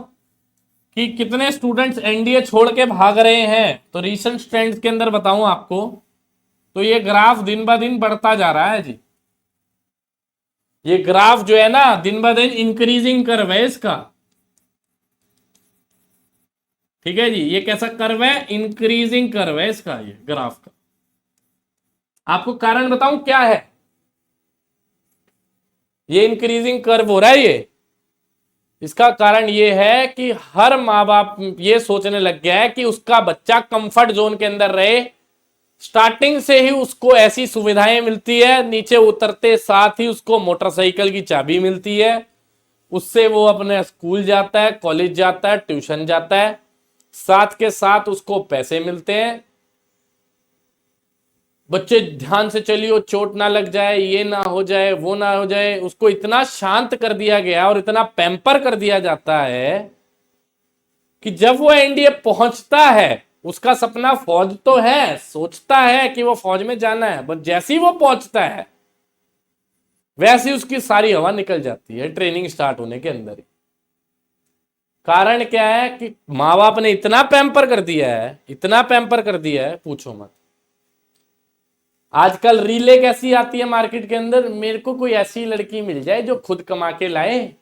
कि कितने स्टूडेंट्स एनडीए छोड़ के भाग रहे हैं, तो रीसेंट ट्रेंड्स के अंदर बताऊं आपको, तो ये ग्राफ दिन ब दिन बढ़ता जा रहा है जी। ये ग्राफ जो है ना, दिन ब दिन इंक्रीजिंग कर्व है इसका। ठीक है जी, ये कैसा कर्व है? इंक्रीजिंग कर्व है इसका, ये ग्राफ का। आपको कारण बताऊं क्या है ये इंक्रीजिंग कर्व हो रहा है? ये इसका कारण ये है कि हर माँ बाप ये सोचने लग गया है कि उसका बच्चा कंफर्ट जोन के अंदर रहे। स्टार्टिंग से ही उसको ऐसी सुविधाएं मिलती है, नीचे उतरते साथ ही उसको मोटरसाइकिल की चाबी मिलती है, उससे वो अपने स्कूल जाता है, कॉलेज जाता है, ट्यूशन जाता है। साथ के साथ उसको पैसे मिलते हैं। बच्चे ध्यान से चलियो, चोट ना लग जाए, ये ना हो जाए, वो ना हो जाए, उसको इतना शांत कर दिया गया और इतना पैम्पर कर दिया जाता है कि जब वो एनडीए पहुंचता है, उसका सपना फौज तो है, सोचता है कि वो फौज में जाना है, बस जैसे ही वो पहुंचता है वैसे ही उसकी सारी हवा निकल जाती है ट्रेनिंग स्टार्ट होने के अंदर ही। कारण क्या है कि माँ बाप ने इतना पैम्पर कर दिया है, इतना पैम्पर कर दिया है, पूछो मत। आजकल रीले कैसी आती है मार्केट के अंदर, मेरे को कोई ऐसी लड़की मिल जाए जो खुद कमा के लाए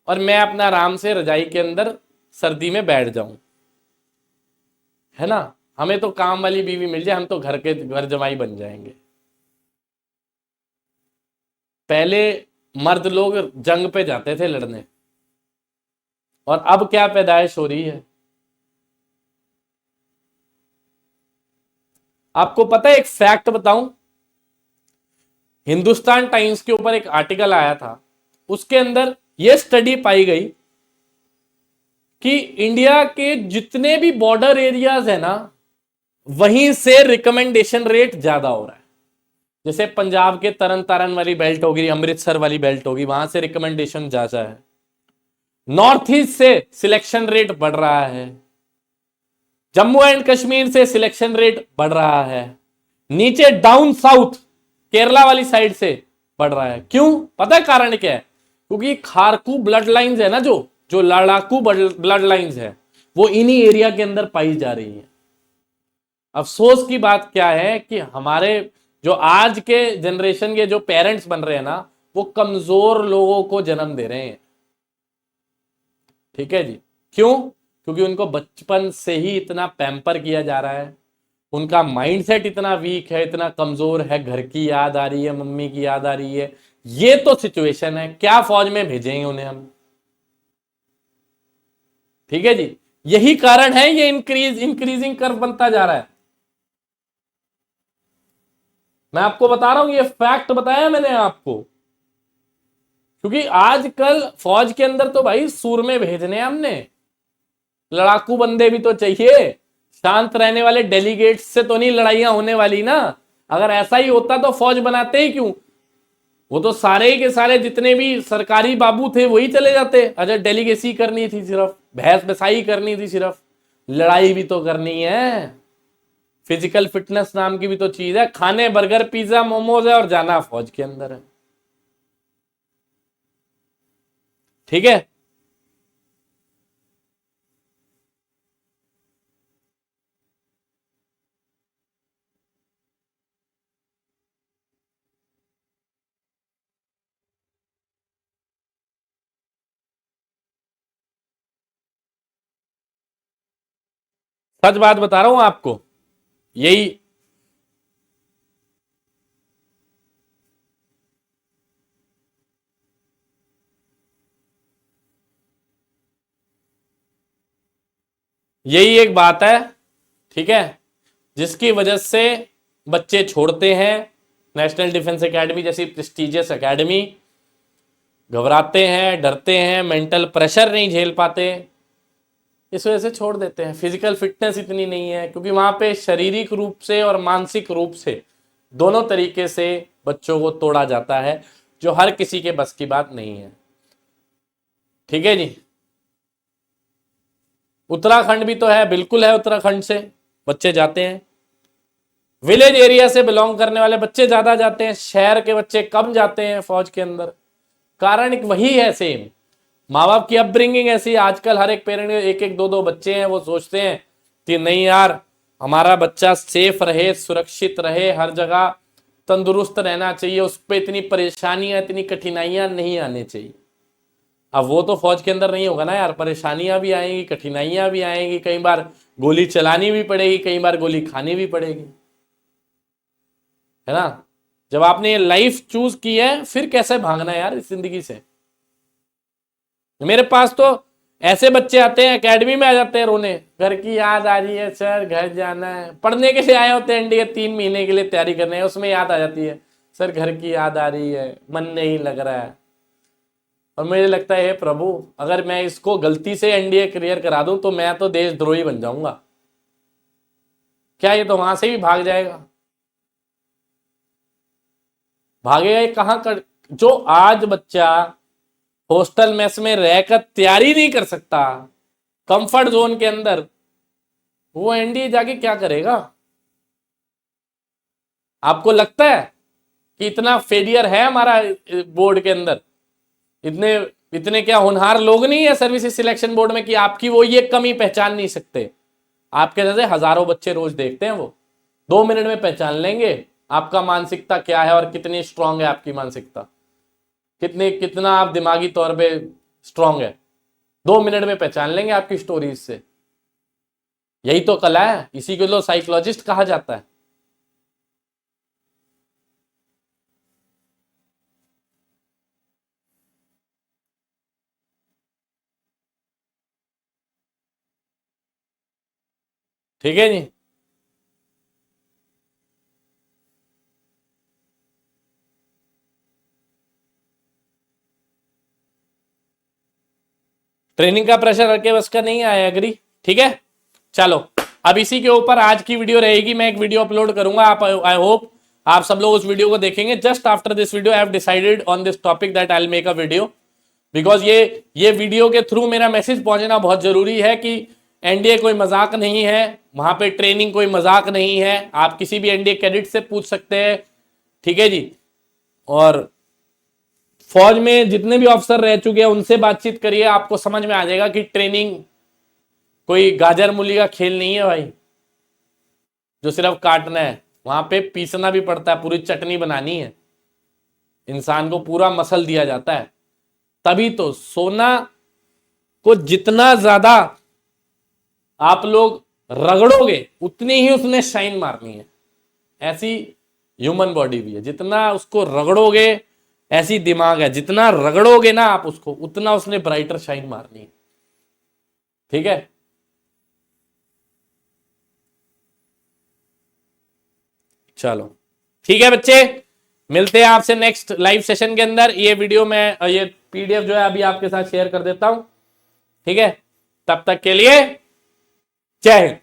और मैं अपना आराम से रजाई के अंदर सर्दी में बैठ जाऊं, है ना। हमें तो काम वाली बीवी मिल जाए, हम तो घर जमाई बन जाएंगे। पहले मर्द लोग जंग पे जाते थे लड़ने, और अब क्या पैदाइश हो रही है। आपको पता है, एक फैक्ट बताऊं, हिंदुस्तान टाइम्स के ऊपर एक आर्टिकल आया था, उसके अंदर यह स्टडी पाई गई कि इंडिया के जितने भी बॉर्डर एरियाज है ना, वहीं से रिकमेंडेशन रेट ज्यादा हो रहा है। जैसे पंजाब के तरन तारन वाली बेल्ट होगी, अमृतसर वाली बेल्ट होगी, वहां से रिकमेंडेशन ज्यादा है। नॉर्थ ईस्ट से सिलेक्शन रेट बढ़ रहा है, जम्मू एंड कश्मीर से सिलेक्शन रेट बढ़ रहा है, नीचे डाउन साउथ केरला वाली साइड से बढ़ रहा है। क्यों? पता है कारण क्या है? क्योंकि खारकू ब्लड लाइंस है ना, जो लड़ाकू ब्लड लाइंस है, वो इन्हीं एरिया के अंदर पाई जा रही है। अफसोस की बात क्या है कि हमारे जो आज के जनरेशन के जो पेरेंट्स बन रहे हैं ना, वो कमजोर लोगों को जन्म दे रहे हैं। ठीक है जी। क्यों? क्योंकि उनको बचपन से ही इतना पैम्पर किया जा रहा है, उनका माइंडसेट इतना वीक है, इतना कमजोर है, घर की याद आ रही है, मम्मी की याद आ रही है। ये तो सिचुएशन है, क्या फौज में भेजेंगे उन्हें हम? ठीक है जी। यही कारण है, ये इंक्रीजिंग कर्व बनता जा रहा है। मैं आपको बता रहा हूं, ये फैक्ट बताया मैंने आपको, क्योंकि आजकल फौज के अंदर तो भाई सूर में भेजने हमने, लड़ाकू बंदे भी तो चाहिए। शांत रहने वाले डेलीगेट्स से तो नहीं लड़ाइयां होने वाली ना। अगर ऐसा ही होता तो फौज बनाते ही क्यों? वो तो सारे के सारे जितने भी सरकारी बाबू थे वही चले जाते। अच्छा, डेलीगेसी करनी थी, सिर्फ बहस बसाई करनी थी, सिर्फ लड़ाई भी तो करनी है। फिजिकल फिटनेस नाम की भी तो चीज है, खाने बर्गर पिज्जा मोमोज है और जाना फौज के अंदर है। ठीक है। सच बात बता रहा हूं आपको, यही यही एक बात है, ठीक है, जिसकी वजह से बच्चे छोड़ते हैं नेशनल डिफेंस एकेडमी जैसी प्रेस्टिजियस एकेडमी, घबराते हैं, डरते हैं, मेंटल प्रेशर नहीं झेल पाते, इस वजह से छोड़ देते हैं। फिजिकल फिटनेस इतनी नहीं है, क्योंकि वहां पे शारीरिक रूप से और मानसिक रूप से दोनों तरीके से बच्चों को तोड़ा जाता है, जो हर किसी के बस की बात नहीं है। ठीक है जी। उत्तराखंड भी तो है, बिल्कुल है, उत्तराखंड से बच्चे जाते हैं। विलेज एरिया से बिलोंग करने वाले बच्चे ज्यादा जाते हैं, शहर के बच्चे कम जाते हैं फौज के अंदर। कारण एक वही है, सेम माँ बाप की अपब्रिंगिंग ऐसी। आजकल हर एक पेरेंट एक एक दो दो बच्चे हैं, वो सोचते हैं कि नहीं यार, हमारा बच्चा सेफ रहे, सुरक्षित रहे, हर जगह तंदुरुस्त रहना चाहिए, उस पर इतनी परेशानियां इतनी कठिनाइयां नहीं आनी चाहिए। अब वो तो फौज के अंदर नहीं होगा ना यार, परेशानियां भी आएंगी, कठिनाइयां भी आएंगी, कई बार गोली चलानी भी पड़ेगी, कई बार गोली खानी भी पड़ेगी, है ना। जब आपने ये लाइफ चूज की है, फिर कैसे भागना है यार इस जिंदगी से। मेरे पास तो ऐसे बच्चे आते हैं, एकेडमी में आ जाते हैं रोने, घर की याद आ रही है सर, घर जाना है। पढ़ने के लिए आए होते हैं, इंडिया 3 महीने के लिए तैयारी करने, उसमें याद आ जाती है, सर घर की याद आ रही है, मन नहीं लग रहा है। और मुझे लगता है हे प्रभु, अगर मैं इसको गलती से एनडीए क्लियर करा दूं तो मैं तो देशद्रोही बन जाऊंगा। क्या ये तो वहां से भी भाग जाएगा? भागेगा ये कहां कर? जो आज बच्चा हॉस्टल मेस में रहकर तैयारी नहीं कर सकता कंफर्ट जोन के अंदर, वो एनडीए जाके क्या करेगा? आपको लगता है कि इतना फेलियर है हमारा बोर्ड के अंदर? इतने इतने क्या होनहार लोग नहीं है सर्विसेज सिलेक्शन बोर्ड में कि आपकी वो ये कमी पहचान नहीं सकते? आपके जैसे हजारों बच्चे रोज देखते हैं, वो 2 मिनट में पहचान लेंगे आपका मानसिकता क्या है और कितनी स्ट्रांग है आपकी मानसिकता, कितना आप दिमागी तौर पे स्ट्रांग है। 2 मिनट में पहचान लेंगे आपकी स्टोरीज से। यही तो कला है, इसी को तो साइकोलॉजिस्ट कहा जाता है। ठीक है जी। ट्रेनिंग का प्रेशर हर के बस का नहीं आया, एग्री? ठीक है, चलो अब इसी के ऊपर आज की वीडियो रहेगी। मैं एक वीडियो अपलोड करूंगा, आप आई होप आप सब लोग उस वीडियो को देखेंगे। Just after this video I have decided on this topic that I will make a video, because ये वीडियो के थ्रू मेरा मैसेज पहुंचना बहुत जरूरी है कि एनडीए कोई मजाक नहीं है, वहां पे ट्रेनिंग कोई मजाक नहीं है। आप किसी भी एनडीए कैडेट से पूछ सकते हैं, ठीक है जी। और फौज में जितने भी ऑफिसर रह चुके हैं उनसे बातचीत करिए, आपको समझ में आ जाएगा कि ट्रेनिंग कोई गाजर मूली का खेल नहीं है भाई, जो सिर्फ काटना है। वहां पे पीसना भी पड़ता है, पूरी चटनी बनानी है, इंसान को पूरा मसल दिया जाता है। तभी तो सोना को जितना ज्यादा आप लोग रगड़ोगे उतनी ही उसने शाइन मारनी है। ऐसी ह्यूमन बॉडी भी है, जितना उसको रगड़ोगे, ऐसी दिमाग है, जितना रगड़ोगे ना आप उसको उतना उसने ब्राइटर शाइन मारनी है। ठीक है, चलो ठीक है बच्चे, मिलते हैं आपसे नेक्स्ट लाइव सेशन के अंदर। ये वीडियो मैं ये पीडीएफ जो है अभी आपके साथ शेयर कर देता हूं, ठीक है। तब तक के लिए जय हिंद।